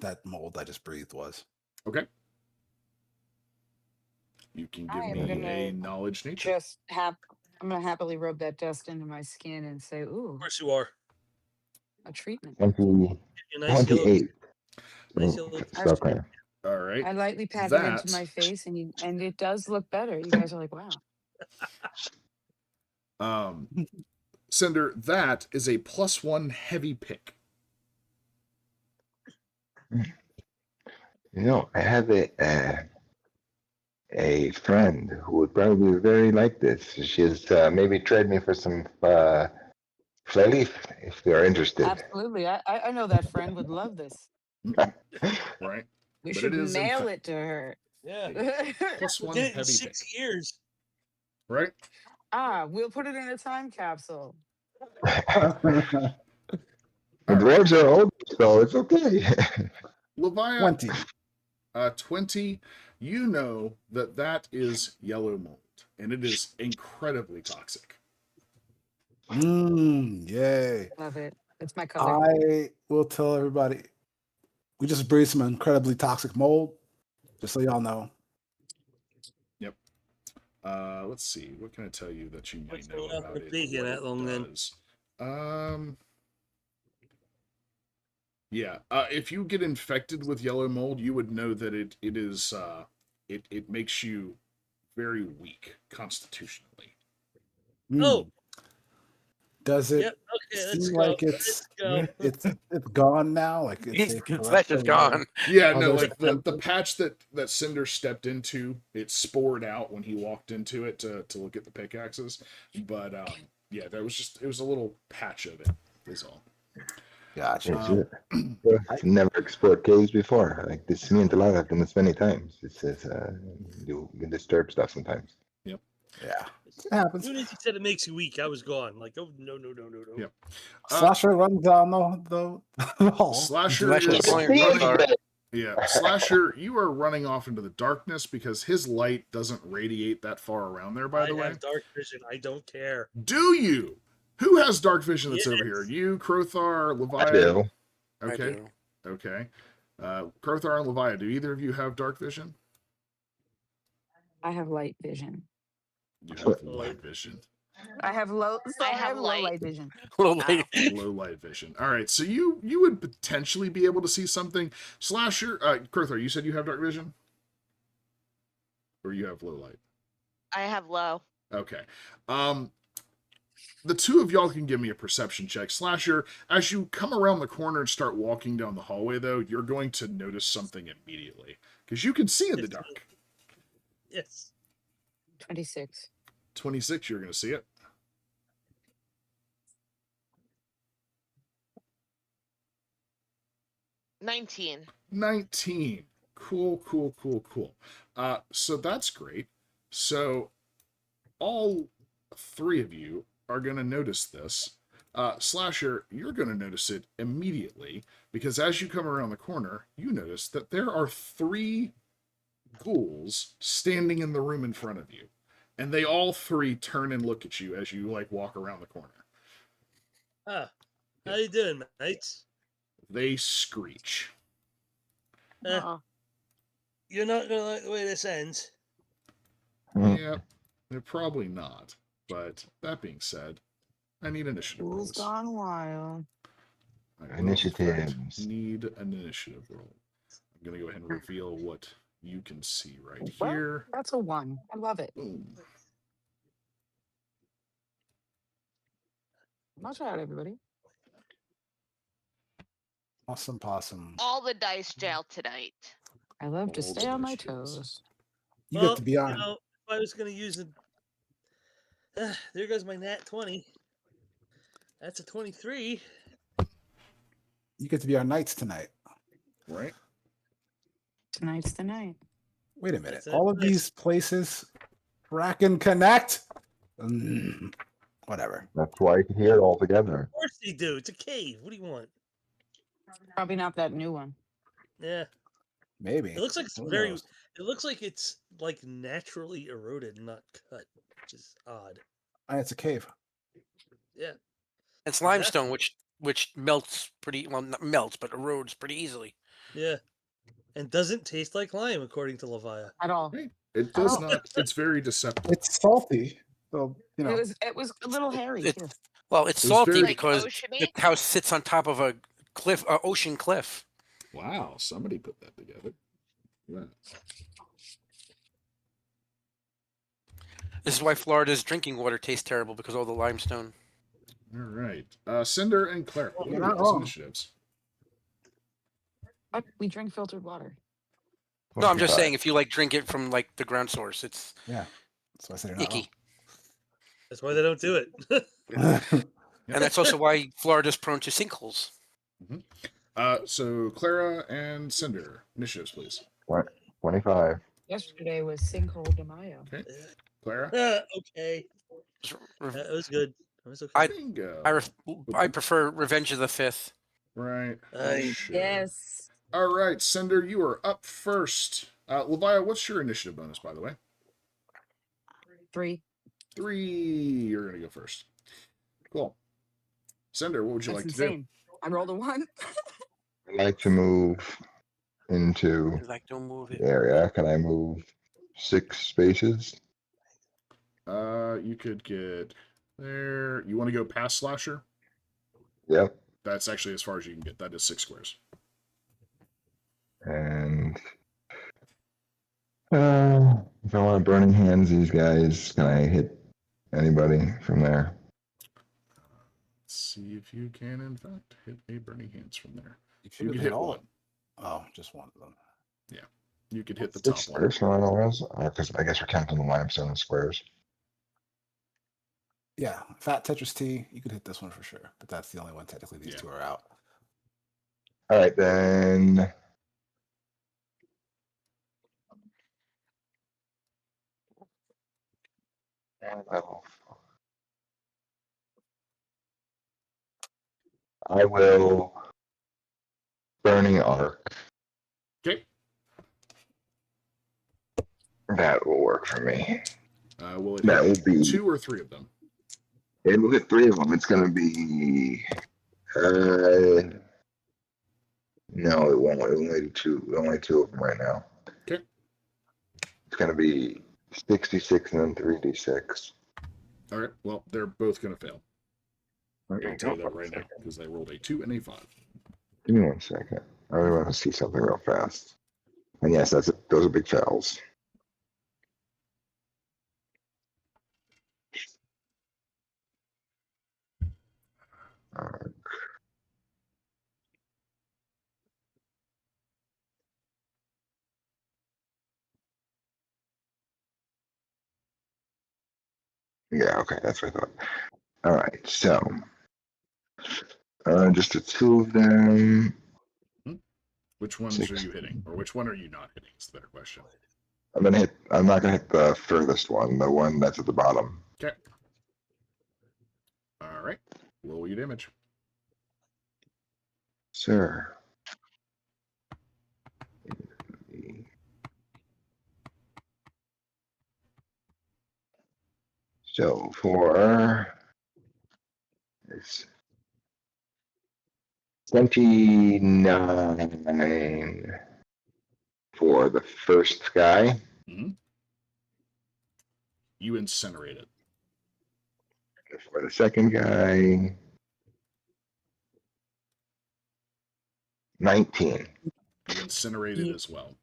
that mold I just breathed was. Okay. You can give me a knowledge nature. I'm gonna happily rub that dust into my skin and say, "Ooh, Of course you are. a treatment." 28. Nice yellow. Okay. All right. I lightly pat it into my face, and it does look better. You guys are like, "Wow." Cinder, that is a +1 heavy pick. You know, I have a friend who would probably very like this. She's maybe trade me for some flayleaf if they're interested. Absolutely, I know that friend would love this. Right. We should mail it to her. Yeah. +1 did it in heavy 6 pick. years. Right. We'll put it in a time capsule. The dwarves are old, so it's okay. Levia, 20. 20. You know that is yellow mold, and it is incredibly toxic. Yay. Love it. It's my color. I will tell everybody, we just breathed some incredibly toxic mold, just so y'all know. Yep. Let's see. What can I tell you that you might know We're not about gonna it? be here What that it long then. does? Yeah. If you get infected with yellow mold, you would know that it is it makes you very weak constitutionally. Oh. Does it Yep. Okay. Let's seem go. like it's Let's go. it's gone now? Like it's flesh is gone. Yeah, no, like the patch that Cinder stepped into, it spored out when he walked into it to look at the pickaxes. But yeah, it was a little patch of it, is all. Gotcha. I've never explored caves before. Like this, me and Delilah have done this many times. It says you can disturb stuff sometimes. Yep. Yeah. It happens. As soon as he said it makes you weak, I was gone. Like, oh no. Yep. Slasher runs down the hall. Slasher is running. Yeah, Slasher, you are running off into the darkness because his light doesn't radiate that far around there. By the way, I have dark vision. I don't care. Do you? Who has dark vision that's over here? You, Krothar, Levia? I do. Okay. I do. Okay. Krothar and Levia, do either of you have dark vision? I have light vision. You have light vision. I have low light vision. Low light. Low light vision. All right, so you would potentially be able to see something. Slasher, Krothar, you said you have dark vision? Or you have low light? I have low. Okay. The two of y'all can give me a perception check. Slasher, as you come around the corner and start walking down the hallway, though, you're going to notice something immediately. Because you can see in the dark. Yes. 26. 26, you're going to see it. $19. 19. Cool. So that's great. So all three of you are going to notice this. Slasher, you're going to notice it immediately because as you come around the corner, you notice that there are 3 ghouls standing in the room in front of you. And they all 3 turn and look at you as you like walk around the corner. How you doing, mates? They screech. You're not gonna like the way this ends. Yeah, they're probably not. But that being said, I need initiative rolls. Ghouls gone wild. Initiatives. Need an initiative roll. I'm gonna go ahead and reveal what you can see right Well, here. that's a 1. I love it. Boom. Watch out, everybody. Awesome possum. All the dice jail tonight. I love to All stay the on my dice rolls. toes. You Well, get to be on. you know, if I was going to use it, there goes my nat 20. That's a 23. You get to be our knights tonight. Right? Tonight's the night. Wait a minute. That's All of nice. these places Kraken connect? Whatever. That's why you can hear it all together. Of course they do. It's a cave. What do you want? Probably not that new one. Yeah. Maybe. It looks like it's Who very. knows? It looks like it's like naturally eroded, not cut, which is odd. It's a cave. Yeah. It's limestone, which melts pretty well, not melts, but erodes pretty easily. Yeah. And doesn't taste like lime, according to Levia. At all. Right. It does Oh. not. It's very deceptive. It's salty. So, you know. It was a little hairy It- too. Well, it's It was salty very- Like because oceany? the house sits on top of a cliff, ocean cliff. Wow, somebody put that together. Yeah. This is why Florida's drinking water tastes terrible, because of all the limestone. All right. Cinder and Clara. What You're are not y'all's wrong. initiatives? But we drink filtered water. No, I'm just 25. saying if you like drink it from like the ground source, it's Yeah. That's why I said you're not icky. That's why they don't do it. wrong. And that's also why Florida's prone to sinkholes. So Clara and Cinder, initiatives, please. 25. Yesterday was Sinkhole de Mayo. Okay. Clara. Okay. Just re- That was good. That was okay. I- Bingo. I prefer Revenge of the Fifth. Right. Aye. Sure. Yes. All right, Cinder, you are up first. Levia, what's your initiative bonus, by the way? 3. 3. You're going to go first. Cool. Cinder, what would you That's like to insane. I rolled a 1. I'd like to move into Like, don't move the it. area. Can I move 6 spaces? do? You could get there. You want to go past Slasher? Yep. That's actually as far as you can get. That is 6 squares. And if I want to burning hands these guys, can I hit anybody from there? Let's see if you can, in fact, hit a Burning Hands from there. You You could could hit hit all one. of them. Oh, just one of them. You could hit the top 6 one. squares from Runelords? Because I guess we're counting the limestone squares. Yeah. Fat Tetris T, you could hit this one for sure. But that's the only one technically these Yeah. two are out. All right, then. I will burning arc. Okay. That will work for me. Will it That hit will be 2 or 3 of them? It will hit 3 of them. It's gonna be no, it won't. It will only do 2. Only 2 of them right now. Okay. It's gonna be 66 and then 3d6. All right. Well, they're both going to fail. I Okay, can tell you hold that on a right now second. because they rolled a 2 and a 5. Give me 1 second. I really want to see something real fast. And yes, that's it. Those are big fails. Yeah, okay, that's what I thought. All right, so just the 2 of them. Which ones are you hitting? Or which one are you not hitting? Is the better question. I'm not gonna hit the furthest one, the one that's at the bottom. Okay. All right. Roll your damage. Sir. So for it's 29 for the first guy. You incinerate it. For the second guy, 19. You incinerate it as well.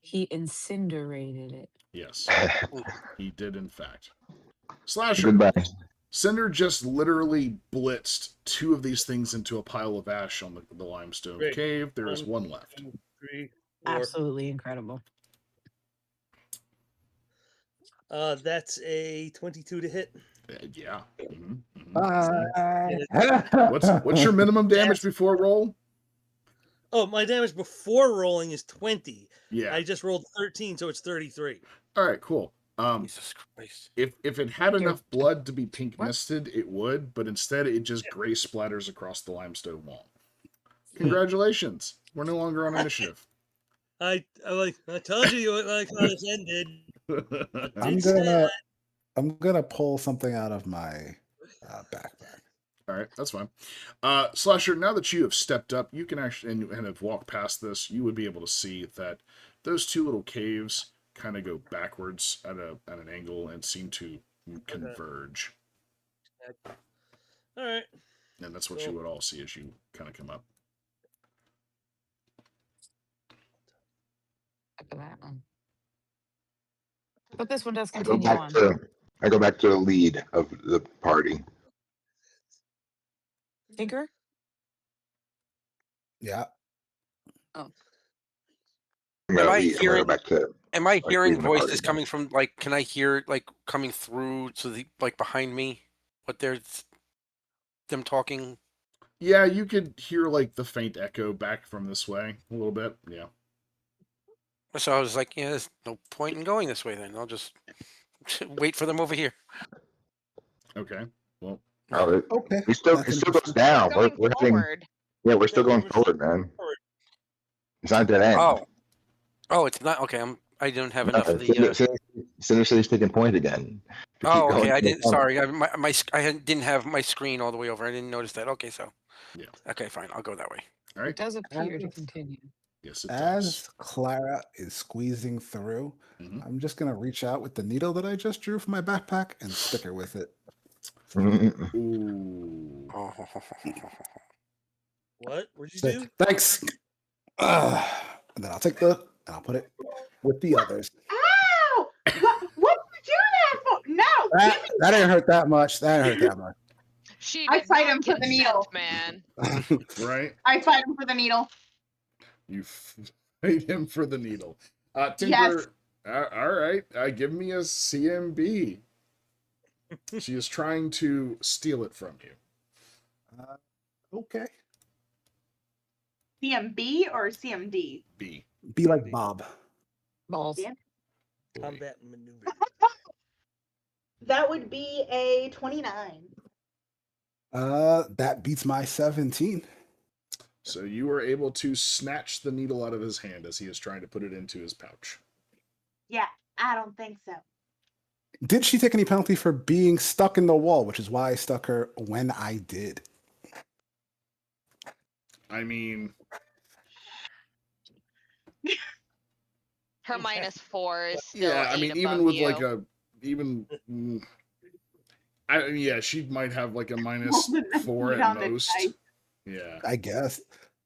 He incinerated it. Yes, he did in fact. Slasher. Goodbye. Cinder just literally blitzed 2 of these things into a pile of ash on the limestone Great. cave. There is 1 1, left. 2, 3, 4. Absolutely incredible. That's a 22 to hit. Yeah. Yeah. What's your minimum damage Yes. before roll? Oh, my damage before rolling is 20. Yeah. I just rolled 13, so it's 33. All right, cool. Jesus Christ. If it had You're- enough blood to be pink What? misted, it would, but instead it just gray splatters across the limestone wall. Congratulations. We're no longer on initiative. I told you would like how this ended. I'm gonna pull something out of my backpack. All right, that's fine. Slasher, now that you have stepped up, you can actually and have walked past this, you would be able to see that those 2 little caves kind of go backwards at an angle and seem to converge. All right. And that's what you would all see as you kind of come up. Look at that one. But this one does I go continue back on. to the lead of the party. Tinker? Yeah. Oh. I'm gonna Am I lead- I'm gonna hearing- go back to Am I hearing leading the party voices again. coming from like? Can I hear like coming through to the like behind me? What they're them talking? Yeah, you could hear like the faint echo back from this way a little bit. Yeah. So I was like, yeah, there's no point in going this way. Then I'll just wait for them over here. Okay. Well, Oh, Okay. it still That's goes interesting. down. Going We're heading. forward. Yeah, we're still Yeah, going we're forward, man. It's not a dead end. Oh, it's not okay. I don't have enough of the. Cinder said he's taking point again. To keep Oh, going okay. I to the didn't. summit. Sorry, didn't have my screen all the way over. I didn't notice that. Okay, so. Yeah. Okay, fine. I'll go that way. all It right. does appear to continue. Yes, it does. As Clara is squeezing through, Mhm. I'm just gonna reach out with the needle that I just drew from my backpack and stick her with it. Ooh. What? What'd you Say, do? Thanks. And then I'll take and I'll put it with the others. Ow! What did you do that for? No! That didn't hurt that much. That didn't hurt that much. She I did fight not him for the consent, needle. man. Right? I fight him for the needle. You fight him for the needle. Tinker, Yes. all right. Give me a CMB. She is trying to steal it from you. Okay. CMB or CMD? B. Be like Bob. Balls. Yeah. Combat maneuver. That would be a 29. That beats my 17. So you were able to snatch the needle out of his hand as he is trying to put it into his pouch. Yeah, I don't think so. Did she take any penalty for being stuck in the wall, which is why I stuck her when I did? I mean, Her Okay. -4 is still yeah, I 8 mean, even above with you. like a, even, yeah, she might have like a -4 Put at on the most. dice. Yeah, I guess.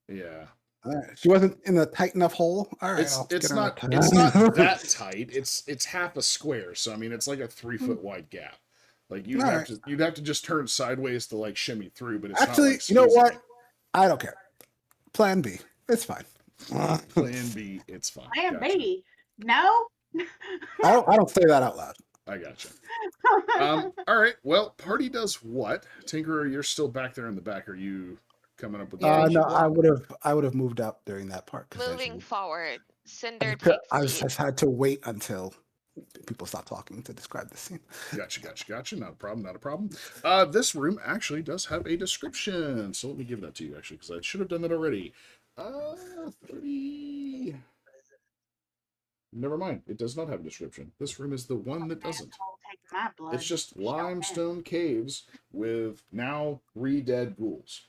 yeah. All right. She wasn't in a tight enough hole. All right. It's I'll get her not tight. it's not that tight. It's half a square, so I mean it's like a 3-foot wide gap. Like you'd Alright. have to just turn sideways to like shimmy through, but it's Actually, not like you know what? squeezing. I don't care. Plan B. It's fine. Plan B, it's fine. Plan Gotcha. B. No? I don't say that out loud. I gotcha. All right. Well, party does what? Tinkerer, you're still back there in the back. Are you coming up with? Yeah, No, I would have moved up during that part. 'cause Moving forward, I Cinder just- I takes just had to wait until people stop talking to describe the scene. Gotcha. Not a problem. This room actually does have a description, so let me give that to you actually, because I should have done that already. 30. Never mind. It does not have a description. This room is the one that doesn't. Asshole, take my blood. It's just Show me. limestone caves with now 3 dead ghouls.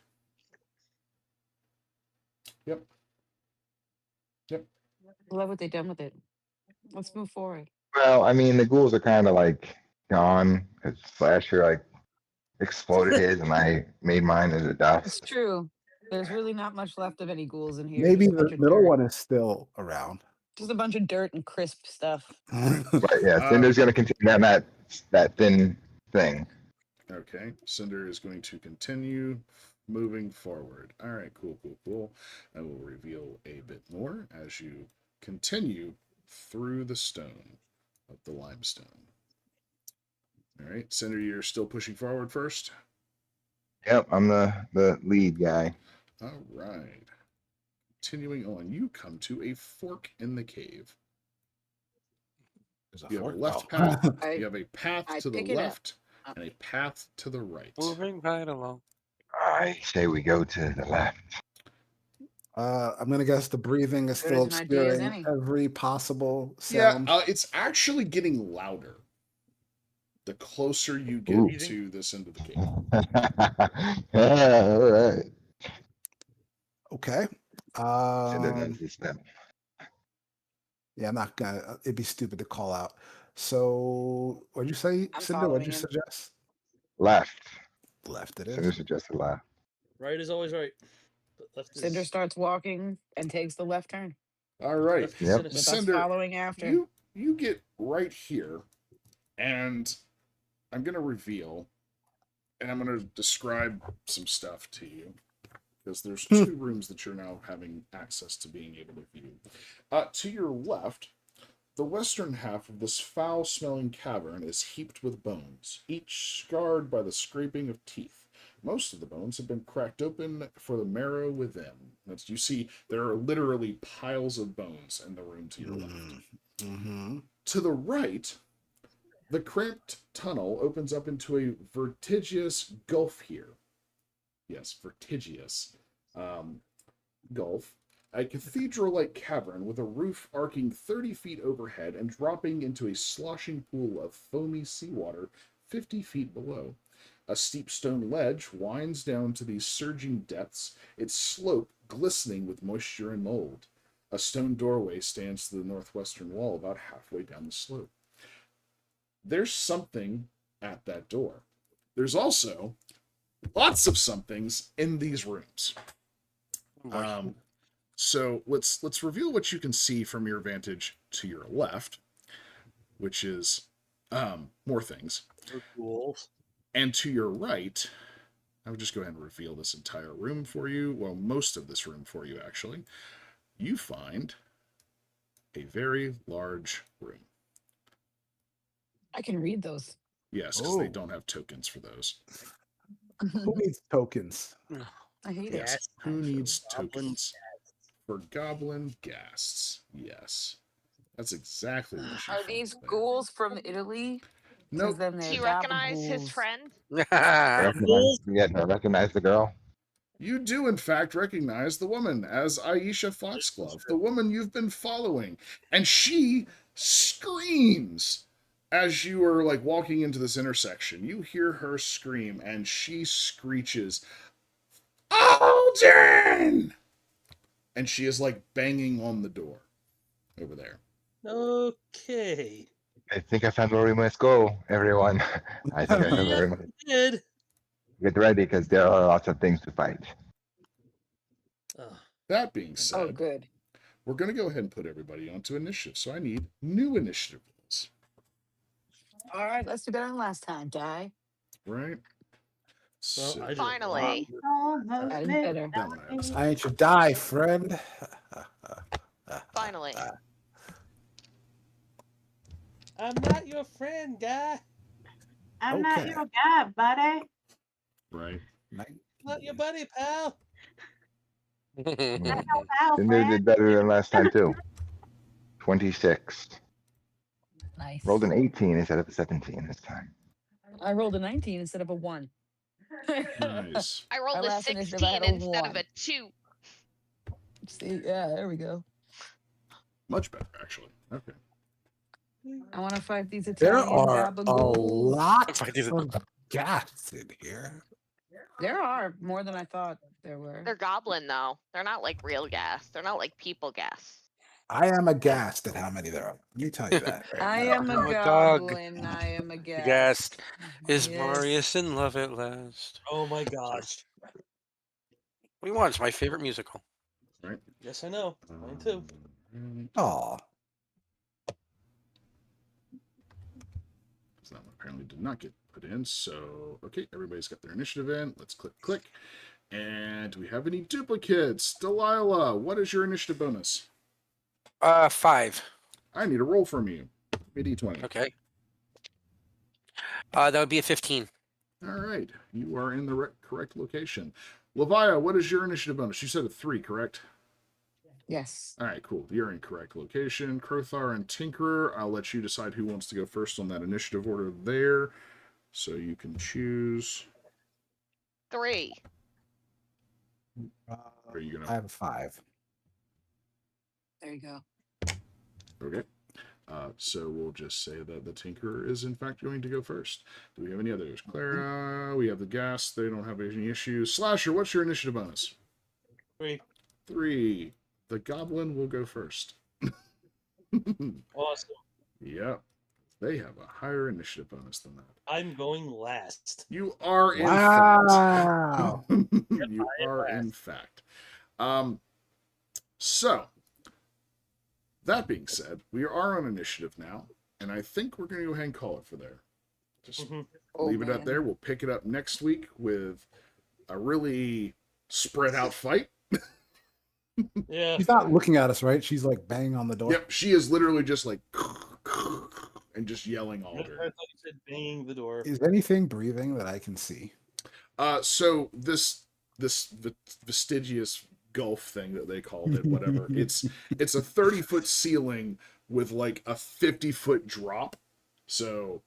Yep. Love what they've done with it. Let's move forward. Well, I mean, the ghouls are kind of like gone. Cause Slasher like exploded his, and I made mine into It's dust. true. There's really not much left of any ghouls in here. Maybe Just a the bunch of middle dirt. one is still around. Just a bunch of dirt and crisp stuff. But yeah, Cinder's gonna continue down that thin thing. Okay, Cinder is going to continue moving forward. All right, cool. I will reveal a bit more as you continue through the stone of the limestone. All right, Cinder, you're still pushing forward first? Yep, I'm the lead guy. All right. Continuing on, you come to a fork in the cave. There's a You have a fork. left Oh. path, I you have a path I to the pick it up. left, and a path to the right. Moving right along. I say we go to the left. I'm gonna guess the breathing is Good still as an idea as obscuring any. every possible Yeah, sound. it's actually getting louder the closer you get Ooh. to this end of the cave. Yeah, all right. Okay. Cinder knows this now. Yeah, I'm not gonna. It'd be stupid to call out. So, what'd you say, I'm Cinder? What'd following you him. suggest? Left. Left it Cinder is. suggested left. Right is always right. But left Cinder is starts walking and takes the left turn, All right, left is Yep. sinister. with us Cinder, following after. you get right here, and I'm gonna reveal, and I'm gonna describe some stuff to you because there's two rooms that you're now having access to being able to view. To your left, the western half of this foul-smelling cavern is heaped with bones, each scarred by the scraping of teeth. Most of the bones have been cracked open for the marrow within. As you see, there are literally piles of bones in the room to your left. Mm-hmm. To the right, the cramped tunnel opens up into a vertigious gulf here. Yes, vertigious gulf. A cathedral-like cavern with a roof arcing 30 feet overhead and dropping into a sloshing pool of foamy seawater 50 feet below. A steep stone ledge winds down to these surging depths, its slope glistening with moisture and mold. A stone doorway stands to the northwestern wall about halfway down the slope. There's something at that door. There's also lots of somethings in these rooms. So let's reveal what you can see from your vantage to your left, which is more things. Ghouls. And to your right, I would just go ahead and reveal this entire room for you. Well, most of this room for you, actually. You find a very large room. I can read those. Yes, because they Oh. don't have tokens for those. Who needs tokens? I hate Yes. it. Who needs Goblin tokens for goblin ghasts? Yes. That's exactly what you Are find these there. ghouls from Italy? Because Nope. then Do they're you goblin recognize his ghouls. friend? Recognize the girl. You do, in fact, recognize the woman as Aisha Foxglove, the woman you've been following. And she screams as you are like walking into this intersection. You hear her scream, and she screeches, Alden! And she is like banging on the door over there. Okay. I think I found where we must go, everyone. I think I found where we must Did. get ready because there are lots of things to fight. Oh, That being Oh, said, good. we're going to go ahead and put everybody onto initiative. So I need new initiative rules. All right, let's do better than last time, Die. Right? well, So, I did Finally. Almost That is missed better. that one I have to say. I ain't your die, friend. Finally. I'm not your friend, guy. I'm not Okay. your guy, buddy. Right? Not your buddy, pal. Not your pal, Cinder friend. did better than last time too. 26. Nice. Rolled an 18 instead of a 17 this time. I rolled a 19 instead of a 1. Nice. I rolled My a last initiative, I 16 had a instead of 1. a 2. See, yeah, there we go. Much better, actually. Okay. I want to fight these There Italian are goblin a ghouls. lot Fuck, these are- of gas in here. There are more than I thought there were. They're goblin though. They're not like real gas. They're not like people gas. I am aghast at how many there are. Let me tell you that. Right I now. am a I'm a dog. goblin. I am a Ghast. ghast. Is Yes. Marius in love at last? Oh my gosh. What do you want? It's my favorite musical. Right? Yes, I know. Mine too. Aw. because that one apparently did not get put in. So, okay, everybody's got their initiative in. Let's click. And do we have any duplicates? Delilah, what is your initiative bonus? 5. I need a roll from you. Give me D20. Okay. That would be a 15. All right, you are in the correct location. Levia, what is your initiative bonus? You said a 3, correct? Yes. All right, cool. You're in correct location. Krothar and Tinkerer, I'll let you decide who wants to go first on that initiative order there. So you can choose. 3. Are you gonna? I have a 5. There you go. Okay. So we'll just say that the Tinkerer is in fact going to go first. Do we have any others? Clara, we have the gas. They don't have any issues. Slasher, what's your initiative bonus? 3. 3. The Goblin will go first. Awesome. Yep. They have a higher initiative bonus than that. I'm going last. You are in Wow. fact. You are in fact. So, that being said, we are on initiative now, and I think we're going to go ahead and call it for there. Just leave it up there. We'll pick it up next week with a really spread out fight. Yeah. She's not looking at us, right? She's like banging on the door. Yep, she is literally just like and just yelling all I day. thought you said banging the door. Is anything breathing that I can see? So this vestigious gulf thing that they called it, whatever. it's a 30-foot ceiling with like a 50-foot drop. So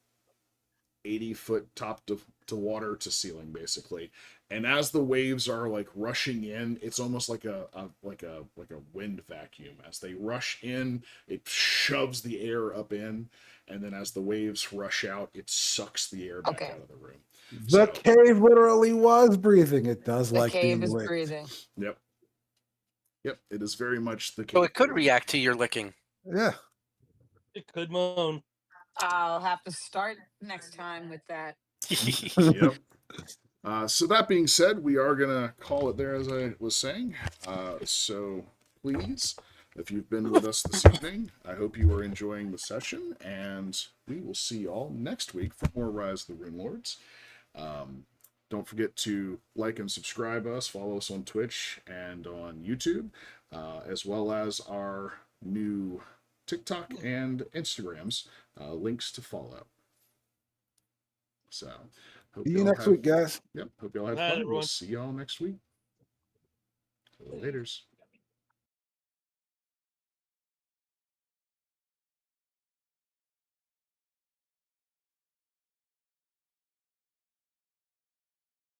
80-foot top to water to ceiling basically. And as the waves are like rushing in, it's almost like a wind vacuum. As they rush in, it shoves the air up in, and then as the waves rush out, it sucks the air back out of the room. The cave literally was breathing. It does The like cave being is licked. breathing. Yep. It is very much the cave. So it could react to your licking. Yeah. It could moan. I'll have to start next time with that. Yep. So that being said, we are going to call it there, as I was saying. So please, if you've been with us this evening, I hope you are enjoying the session, and we will see you all next week for more Rise of the Runelords. Don't forget to like and subscribe us, follow us on Twitch and on YouTube, as well as our new TikTok and Instagrams, links to follow. So, hope See you y'all next have, week, guys. Yep, hope y'all have Night, fun. We'll everyone. see y'all next week. Laters.